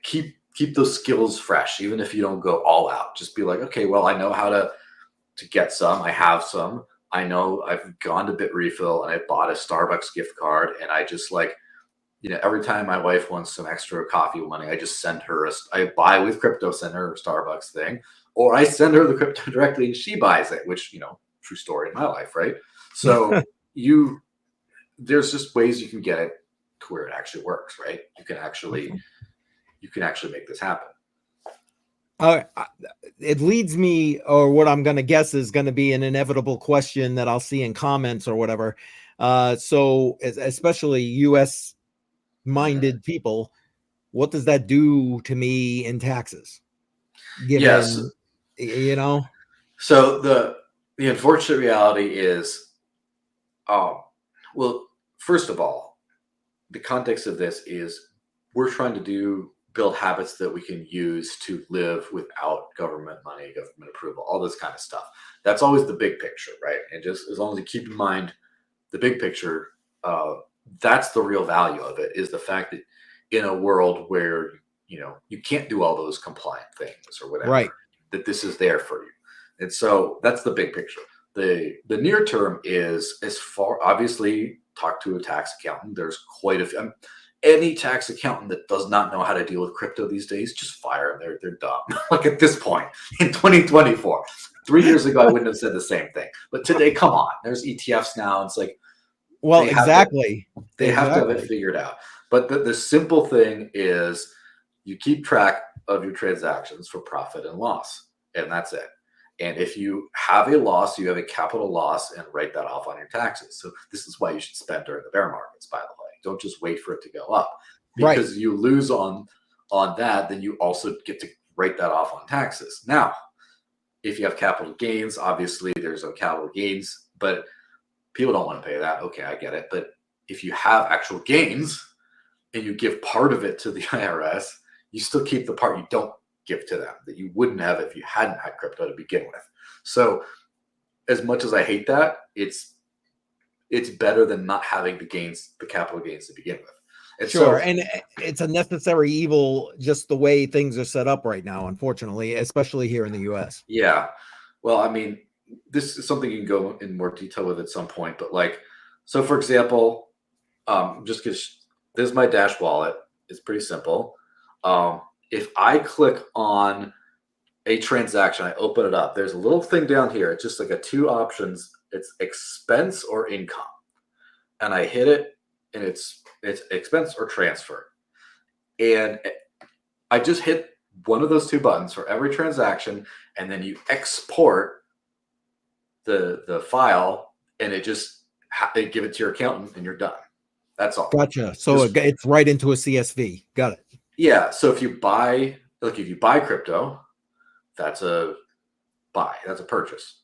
Speaker 2: keep those skills fresh, even if you don't go all out. Just be like, okay, well, I know how to get some. I have some. I know I've gone to BitRefill and I bought a Starbucks gift card, and I just like, every time my wife wants some extra coffee money, I just send her I buy with crypto, send her a Starbucks thing, or I send her the crypto directly and she buys it, which, true story in my life, right? So there's just ways you can get it to where it actually works, right? You can actually make this happen.
Speaker 1: It leads me, or what I'm going to guess is going to be an inevitable question that I'll see in comments or whatever. So especially US minded people, what does that do to me in taxes? Given,
Speaker 2: So the unfortunate reality is, well, first of all, the context of this is we're trying to build habits that we can use to live without government money, government approval, all this kind of stuff. That's always the big picture, right? And just as long as you keep in mind the big picture, that's the real value of it, is the fact that in a world where, you can't do all those compliant things or whatever, that this is there for you. And so that's the big picture. The near term is, obviously, talk to a tax accountant. There's quite a few. Any tax accountant that does not know how to deal with crypto these days, just fire them. They're dumb. Like at this point in 2024, 3 years ago, I wouldn't have said the same thing. But today, come on, there's ETFs now. It's like,
Speaker 1: well,
Speaker 2: they have to have it figured out. But the simple thing is you keep track of your transactions for profit and loss, and that's it. And if you have a loss, you have a capital loss, and write that off on your taxes. So this is why you should spend during the bear markets, by the way. Don't just wait for it to go up, because you lose on that, then you also get to write that off on taxes. Now, if you have capital gains, obviously there's no capital gains, but People don't want to pay that. Okay, I get it. But if you have actual gains and you give part of it to the IRS, you still keep the part you don't give to them that you wouldn't have if you hadn't had crypto to begin with. So as much as I hate that, it's better than not having the gains, the capital gains to begin with. And
Speaker 1: Sure.
Speaker 2: so,
Speaker 1: And it's a necessary evil, just the way things are set up right now, unfortunately, especially here in the US.
Speaker 2: yeah. Well, I mean, this is something you can go in more detail with at some point, but like, so for example, just because this is my Dash wallet, it's pretty simple. If I click on a transaction, I open it up, there's a little thing down here. It's just like a two options. It's expense or income. And I hit it and it's expense or transfer. And I just hit one of those two buttons for every transaction, and then you export the file, and it just give it to your accountant, and you're done. That's all.
Speaker 1: Gotcha. So it's right into a CSV. Got it.
Speaker 2: Yeah. So if you buy crypto, that's a buy, that's a purchase,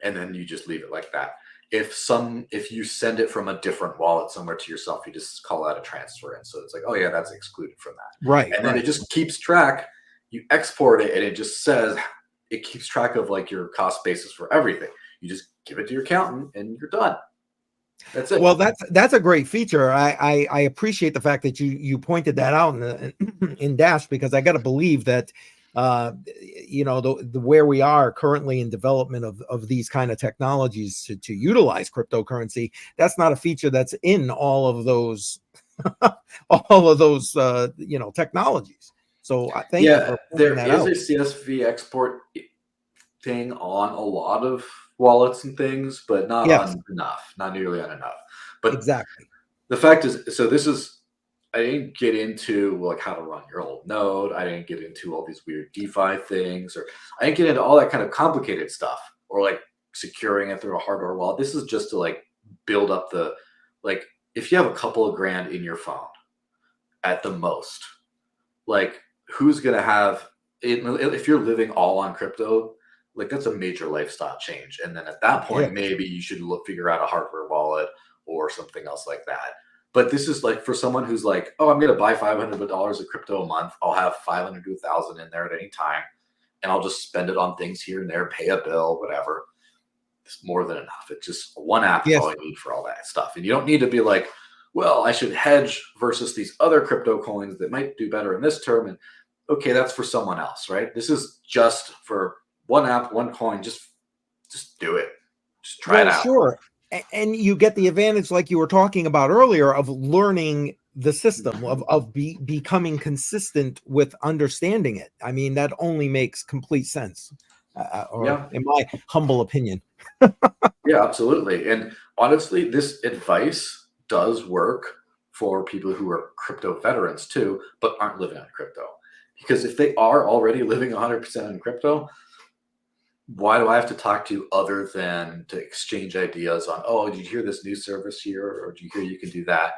Speaker 2: and then you just leave it like that. If you send it from a different wallet somewhere to yourself, you just call that a transfer, and so it's like, oh yeah, that's excluded from that.
Speaker 1: Right.
Speaker 2: And then it just keeps track. You export it, and it just says it keeps track of like your cost basis for everything. You just give it to your accountant, and you're done. That's it.
Speaker 1: Well, that's a great feature. I appreciate the fact that you pointed that out in Dash, because I got to believe that the where we are currently in development of these kind of technologies to utilize cryptocurrency, that's not a feature that's in all of those technologies. So thank you for pointing that out.
Speaker 2: There is a CSV export thing on a lot of wallets and things, but not on enough, not nearly on enough. But
Speaker 1: exactly,
Speaker 2: the fact is, so this is, I didn't get into like how to run your old node. I didn't get into all these weird DeFi things, or I didn't get into all that kind of complicated stuff, or like securing it through a hardware wallet. This is just to like build up like if you have a couple of grand in your phone at the most, like who's going to have it, if you're living all on crypto, like that's a major lifestyle change. And then at that point, maybe you should figure out a hardware wallet or something else like that. But this is like for someone who's like, oh, I'm going to buy $500 of crypto a month. I'll have 500 to 1,000 in there at any time, and I'll just spend it on things here and there, pay a bill, whatever. It's more than enough. It's just one app is all you need for all that stuff. And you don't need to be like, well, I should hedge versus these other crypto coins that might do better in this term. And okay, that's for someone else, right? This is just for one app, one coin. Just do it. Just try it out.
Speaker 1: Sure. And you get the advantage, like you were talking about earlier, of learning the system, of becoming consistent with understanding it. I mean, that only makes complete sense, in my humble opinion.
Speaker 2: Yeah, absolutely. And honestly, this advice does work for people who are crypto veterans too, but aren't living on crypto. Because if they are already living 100% on crypto, why do I have to talk to you other than to exchange ideas on, oh, did you hear this new service here? Or do you hear you can do that?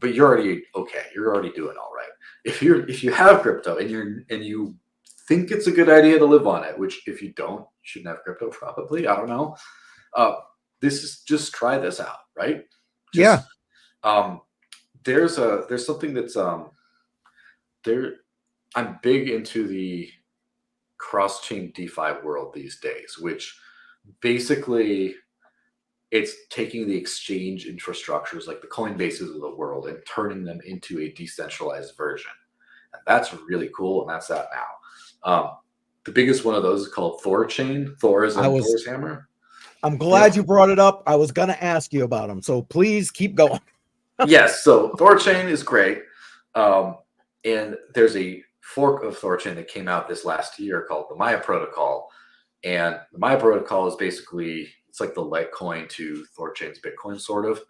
Speaker 2: But you're already okay. You're already doing all right. If you have crypto and you think it's a good idea to live on it, which if you don't, you shouldn't have crypto probably. I don't know. This is just try this out, right? There's something that's there. I'm big into the cross-chain DeFi world these days, which basically it's taking the exchange infrastructures like the Coinbases of the world and turning them into a decentralized version. And that's really cool. And that's that now. The biggest one of those is called ThorChain. Thor is in Thor's hammer.
Speaker 1: I'm glad you brought it up. I was going to ask you about them. So please keep going.
Speaker 2: Yes. So ThorChain is great. And there's a fork of ThorChain that came out this last year called the Maya protocol. And the Maya protocol is basically, it's like the Litecoin to ThorChain's Bitcoin sort of,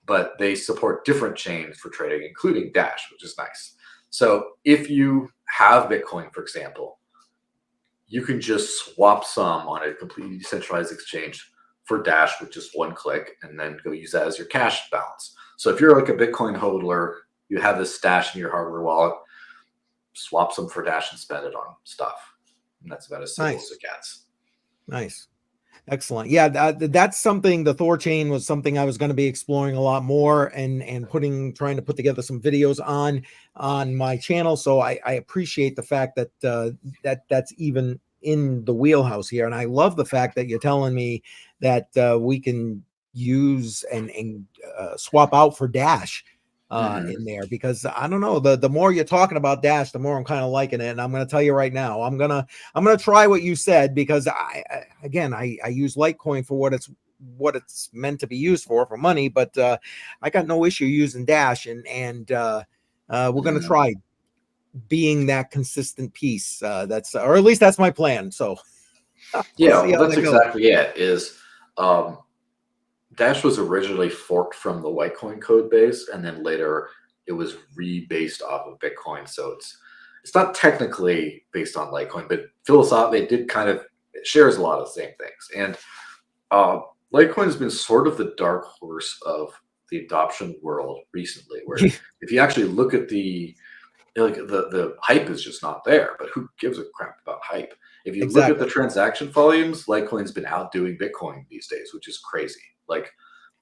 Speaker 2: but they support different chains for trading, including Dash, which is nice. So if you have Bitcoin, for example, you can just swap some on a completely decentralized exchange for Dash with just one click and then go use that as your cash balance. So if you're like a Bitcoin hodler, you have this stash in your hardware wallet, swap some for Dash and spend it on stuff. And that's about as simple as it gets.
Speaker 1: Nice. Excellent. Yeah, that's something. The ThorChain was something I was going to be exploring a lot more, and trying to put together some videos on my channel. So I appreciate the fact that that's even in the wheelhouse here, and I love the fact that you're telling me that we can use and swap out for Dash in there, because I don't know, the more you're talking about Dash, the more I'm kind of liking it. And I'm going to tell you right now, I'm gonna try what you said, because I use Litecoin for what it's meant to be used for money, but I got no issue using Dash, and we're going to try being that consistent piece. That's, or at least that's my plan. So we'll
Speaker 2: Yeah,
Speaker 1: see
Speaker 2: well,
Speaker 1: how
Speaker 2: that's
Speaker 1: that goes.
Speaker 2: exactly it. Um, Dash was originally forked from the Litecoin code base, and then later it was rebased off of Bitcoin. So it's not technically based on Litecoin, but philosophically it did kind of, it shares a lot of the same things. And Litecoin has been sort of the dark horse of the adoption world recently, where if you actually look at the hype is just not there. But who gives a crap about hype? If you look at the
Speaker 1: Exactly.
Speaker 2: transaction volumes, Litecoin's been outdoing Bitcoin these days, which is crazy. Like,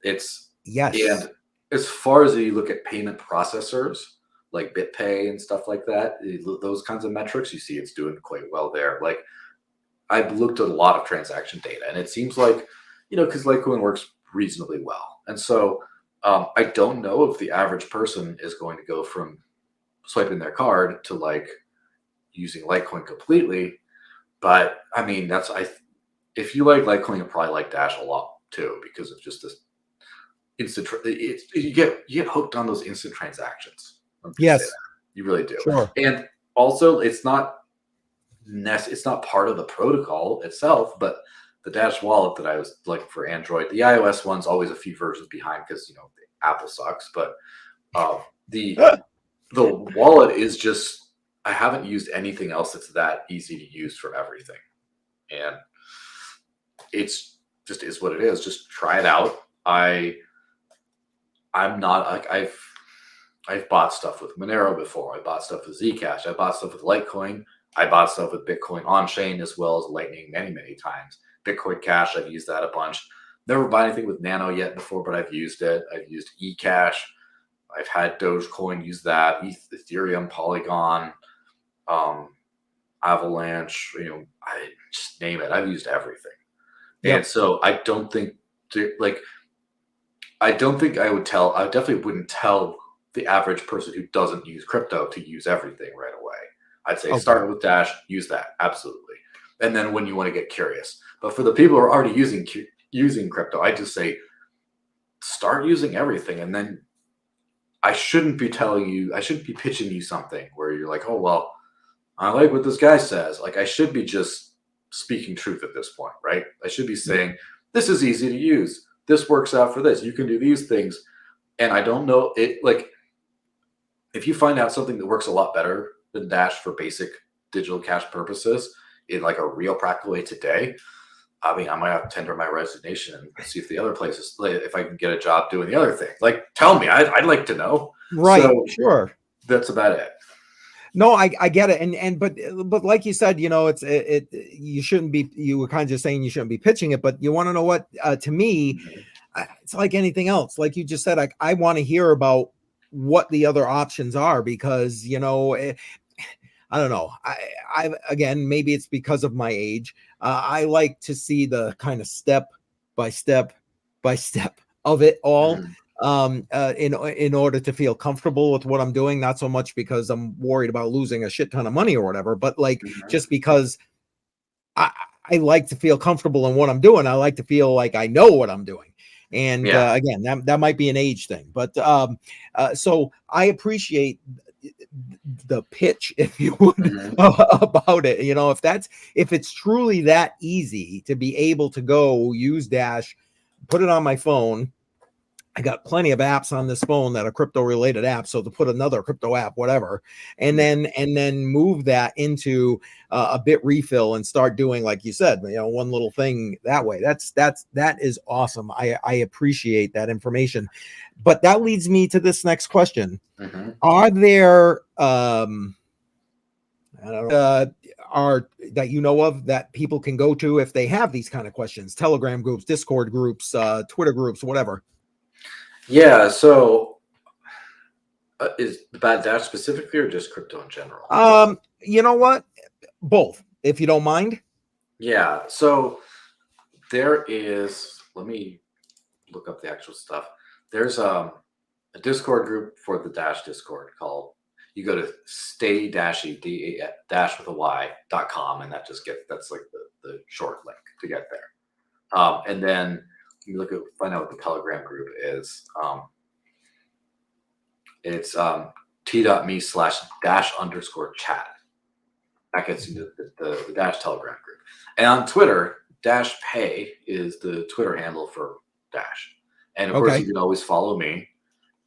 Speaker 2: it's,
Speaker 1: Yes.
Speaker 2: and as far as you look at payment processors like BitPay and stuff like that, those kinds of metrics, you see it's doing quite well there. Like, I've looked at a lot of transaction data, and it seems like, because Litecoin works reasonably well. And so I don't know if the average person is going to go from swiping their card to like using Litecoin completely. But I mean, if you like Litecoin, you'll probably like Dash a lot too, because of just this instant. You get hooked on those instant transactions. Let me just say
Speaker 1: Yes.
Speaker 2: that. You really do.
Speaker 1: Sure.
Speaker 2: And also, it's not part of the protocol itself, but the Dash wallet that I was looking for Android, the iOS one's always a few versions behind because Apple sucks. But the wallet is just, I haven't used anything else that's that easy to use for everything. And it's just is what it is. Just try it out. I'm not like, I've bought stuff with Monero before. I bought stuff with Zcash. I bought stuff with Litecoin. I bought stuff with Bitcoin on chain as well as Lightning many, many times. Bitcoin Cash, I've used that a bunch. Never bought anything with Nano yet before, but I've used it. I've used eCash. I've had Dogecoin, use that, Ethereum, Polygon, Avalanche, I just name it. I've used everything. Yep. And so I definitely wouldn't tell the average person who doesn't use crypto to use everything right away. I'd say start with Dash, use that, absolutely. And then when you want to get curious. But for the people who are already using crypto, I just say start using everything. And then I shouldn't be pitching you something where you're like, oh, well, I like what this guy says. Like, I should be just speaking truth at this point, right? I should be saying, this is easy to use. This works out for this. You can do these things. And I don't know it. Like, if you find out something that works a lot better than Dash for basic digital cash purposes in like a real practical way today, I mean, I might have to tender my resignation and see if the other places, if I can get a job doing the other thing. Like, tell me. I'd like to know.
Speaker 1: Right.
Speaker 2: So
Speaker 1: sure.
Speaker 2: That's about it.
Speaker 1: No, I get it. But like you said, you shouldn't be, you were kind of just saying you shouldn't be pitching it, but you want to know what, to me, it's like anything else. Like you just said, I want to hear about what the other options are, because, I don't know. I again, maybe it's because of my age. I like to see the kind of step by step of it all. In order to feel comfortable with what I'm doing, not so much because I'm worried about losing a shit ton of money or whatever, but like just because I like to feel comfortable in what I'm doing. I like to feel like I know what I'm doing. And again, that might be an age thing, but so I appreciate the pitch, if you would, about it. If it's truly that easy to be able to go use Dash, put it on my phone. I got plenty of apps on this phone that are crypto related apps. So to put another crypto app, whatever, and then move that into a bit refill and start doing, like you said, one little thing that way. That is awesome. I appreciate that information, but that leads me to this next question. Are there, I don't know, are that you know of that people can go to if they have these kind of questions? Telegram groups, Discord groups, Twitter groups, whatever.
Speaker 2: Yeah. So is the Bad Dash specifically or just crypto in general?
Speaker 1: You know what? Both, if you don't mind.
Speaker 2: Yeah. So there is, let me look up the actual stuff. There's a Discord group for the Dash Discord called, you go to stay-dash with a y.com, and that's like the short link to get there. And then you find out what the Telegram group is. It's t.me/dash_chat. That gets you to the Dash Telegram group. And on Twitter, Dash Pay is the Twitter handle for Dash. And of course, you can always follow me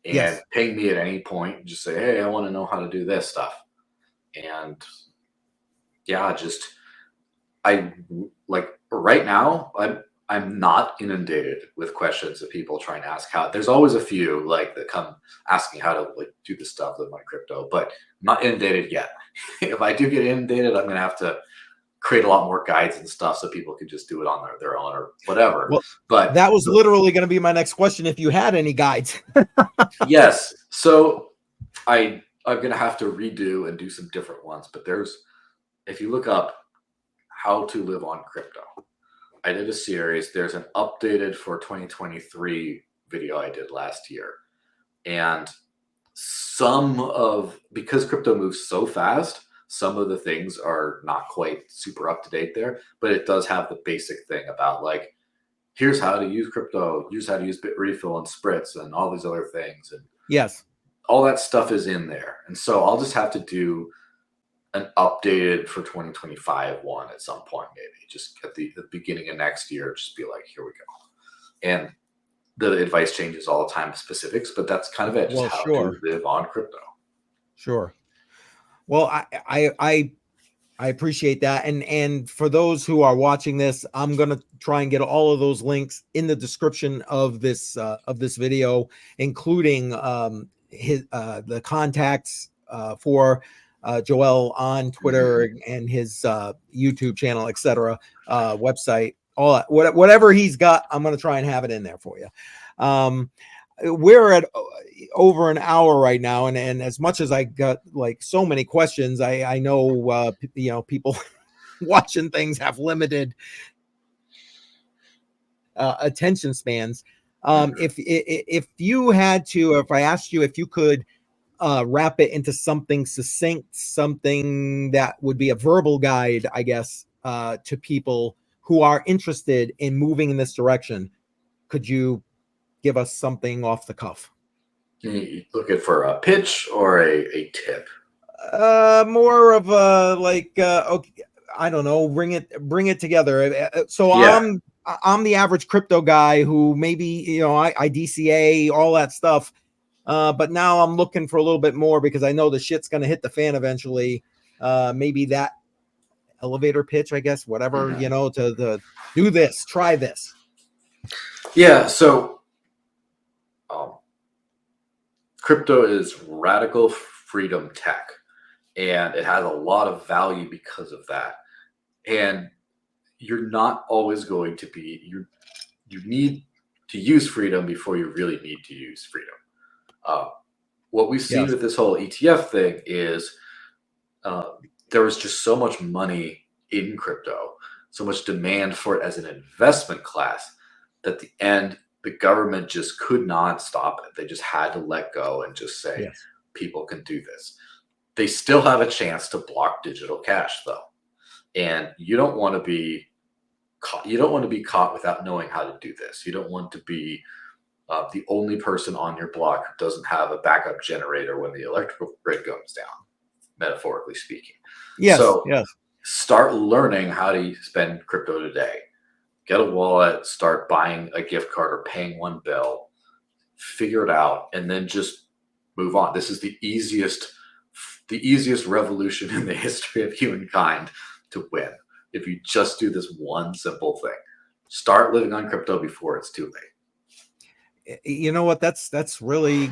Speaker 2: and ping me at any point. Just say, hey, I want to know how to do this stuff. And yeah, I like right now, I'm not inundated with questions of people trying to ask how. There's always a few like that come asking how to like do the stuff with my crypto, but I'm not inundated yet. If I do get inundated, I'm gonna have to create a lot more guides and stuff so people can just do it on their own or whatever.
Speaker 1: Well,
Speaker 2: but
Speaker 1: that was literally going to be my next question. If you had any guides.
Speaker 2: Yes. So I'm gonna have to redo and do some different ones. But if you look up how to live on crypto, I did a series. There's an updated for 2023 video I did last year. And because crypto moves so fast, some of the things are not quite super up to date there, but it does have the basic thing about like, here's how to use crypto, here's how to use Bitrefill and Spritz and all these other things. And all that stuff is in there. And so I'll just have to do an updated for 2025 one at some point, maybe just at the beginning of next year, just be like, here we go. And the advice changes all the time, specifics, but that's kind of it. Just how to live on crypto.
Speaker 1: Sure. Well, I appreciate that. And for those who are watching this, I'm going to try and get all of those links in the description of this video, including the contacts for Joel on Twitter and his YouTube channel, etc., website, all that, whatever he's got, I'm going to try and have it in there for you. We're at over an hour right now, and as much as I got like so many questions, I know people watching things have limited attention spans. If you had to, if I asked you if you could wrap it into something succinct, something that would be a verbal guide, I guess, to people who are interested in moving in this direction, could you give us something off the cuff?
Speaker 2: You looking for a pitch or a tip?
Speaker 1: More of a okay, I don't know, bring it together. So I'm the average crypto guy who maybe I DCA all that stuff, but now I'm looking for a little bit more because I know the shit's gonna hit the fan eventually. Maybe that elevator pitch, I guess, whatever, to do this, try this.
Speaker 2: Yeah. So crypto is radical freedom tech, and it has a lot of value because of that. And you're not always going to be, you need to use freedom before you really need to use freedom. What we've seen with this whole ETF thing is there was just so much money in crypto, so much demand for it as an investment class, that at the end, the government just could not stop it. They just had to let go and just say, people can do this. They still have a chance to block digital cash, though. And you don't want to be caught. You don't want to be caught without knowing how to do this. You don't want to be the only person on your block who doesn't have a backup generator when the electrical grid goes down, metaphorically speaking. So start learning how to spend crypto today. Get a wallet, start buying a gift card or paying one bill, figure it out, and then just move on. This is the easiest revolution in the history of humankind to win. If you just do this one simple thing, start living on crypto before it's too late.
Speaker 1: You know what? That's really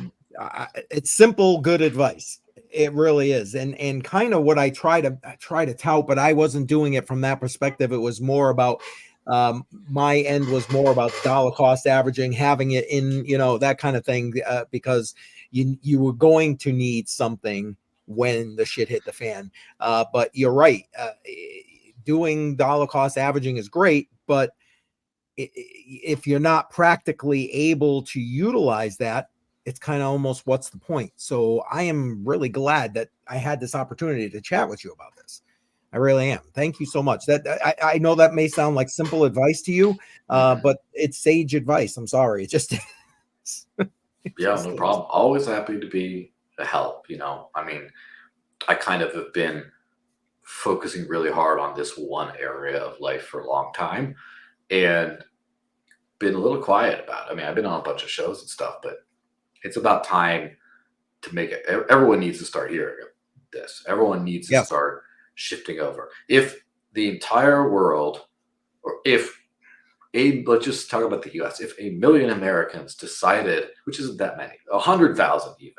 Speaker 1: it's simple, good advice. It really is. And kind of what I try to tout, but I wasn't doing it from that perspective. It was more about my end was more about dollar cost averaging, having it in, that kind of thing, because you were going to need something when the shit hit the fan. But you're right. Doing dollar cost averaging is great, but if you're not practically able to utilize that, it's kind of almost what's the point. So I am really glad that I had this opportunity to chat with you about this. I really am. Thank you so much. That I know that may sound like simple advice to you, but it's sage advice. I'm sorry. It just
Speaker 2: yeah, no problem. Always happy to be a help. I mean, I kind of have been focusing really hard on this one area of life for a long time, and been a little quiet about it. I mean, I've been on a bunch of shows and stuff, but it's about time to make it. Everyone needs to start hearing this. Everyone needs to start shifting over. If the entire world, or let's just talk about the US, if 1 million Americans decided, which isn't that many, 100,000 even,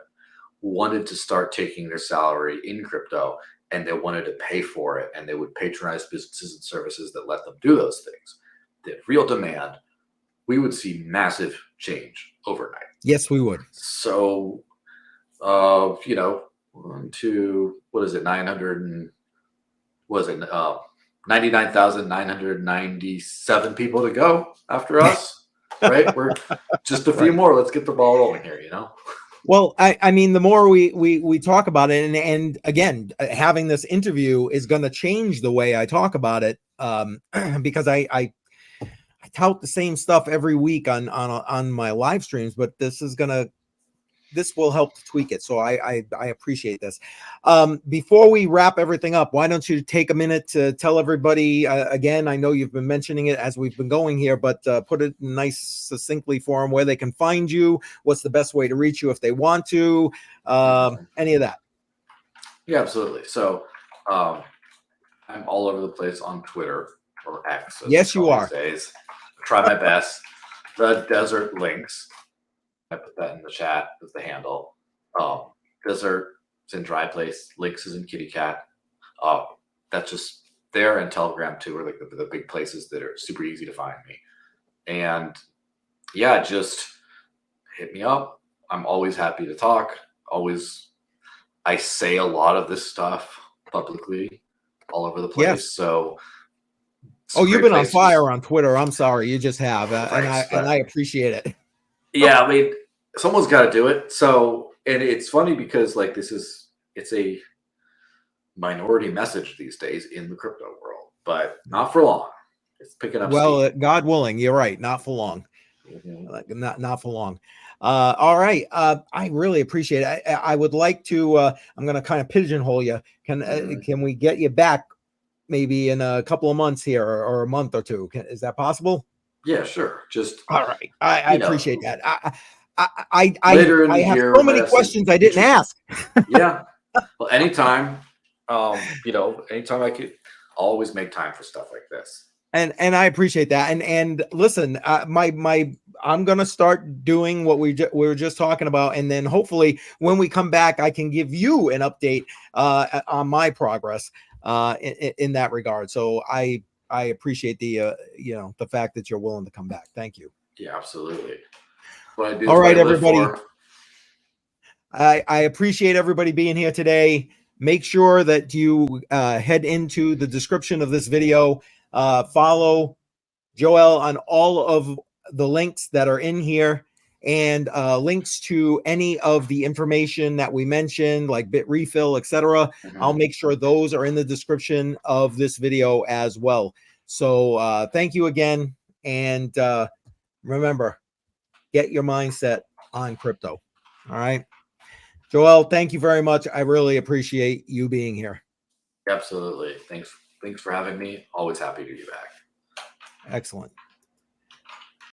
Speaker 2: wanted to start taking their salary in crypto, and they wanted to pay for it, and they would patronize businesses and services that let them do those things, the real demand, we would see massive change overnight.
Speaker 1: Yes, we would.
Speaker 2: So, to, what is it, 99,997 people to go after us, right? We're just a few more. Let's get the ball rolling here,
Speaker 1: Well, I mean, the more we talk about it, and again, having this interview is going to change the way I talk about it, because I tout the same stuff every week on my live streams, but this will help to tweak it. So I appreciate this. Before we wrap everything up, why don't you take a minute to tell everybody, again, I know you've been mentioning it as we've been going here, but put it nice succinctly for them, where they can find you, what's the best way to reach you if they want to, any of that.
Speaker 2: Yeah, absolutely. So I'm all over the place on Twitter, or X.
Speaker 1: Yes, you are.
Speaker 2: These days. Try my best. The Desert Links. I put that in the chat as the handle. Desert is in Dry Place. Links is in Kitty Cat. That's just there, and Telegram too, are like the big places that are super easy to find me. And yeah, just hit me up. I'm always happy to talk. I say a lot of this stuff publicly all over the place. Yes. So.
Speaker 1: You've been on fire on Twitter. I'm sorry, you just have, and I appreciate it.
Speaker 2: Yeah, I mean, someone's got to do it. So, and it's funny because it's a minority message these days in the crypto world, but not for long. It's picking up.
Speaker 1: Well, God willing, you're right. Not for long. Not for long. All right. I really appreciate it. I would like to. I'm going to kind of pigeonhole you. Can we get you back? Maybe in a couple of months here, or a month or two. Is that possible?
Speaker 2: Yeah, sure. Just
Speaker 1: all right. I appreciate that. I have so many questions I didn't ask.
Speaker 2: Yeah. Well, anytime, anytime I could, always make time for stuff like this.
Speaker 1: And I appreciate that. And listen, I'm gonna start doing what we were just talking about, and then hopefully when we come back, I can give you an update on my progress. In that regard. So I appreciate the the fact that you're willing to come back. Thank you.
Speaker 2: Yeah, absolutely.
Speaker 1: All right, everybody. I appreciate everybody being here today. Make sure that you head into the description of this video. Follow Joel on all of the links that are in here, and links to any of the information that we mentioned, like Bitrefill, etc. I'll make sure those are in the description of this video as well. So thank you again. And remember, get your mindset on crypto. All right. Joel, thank you very much. I really appreciate you being here.
Speaker 2: Absolutely. Thanks for having me. Always happy to be back.
Speaker 1: Excellent.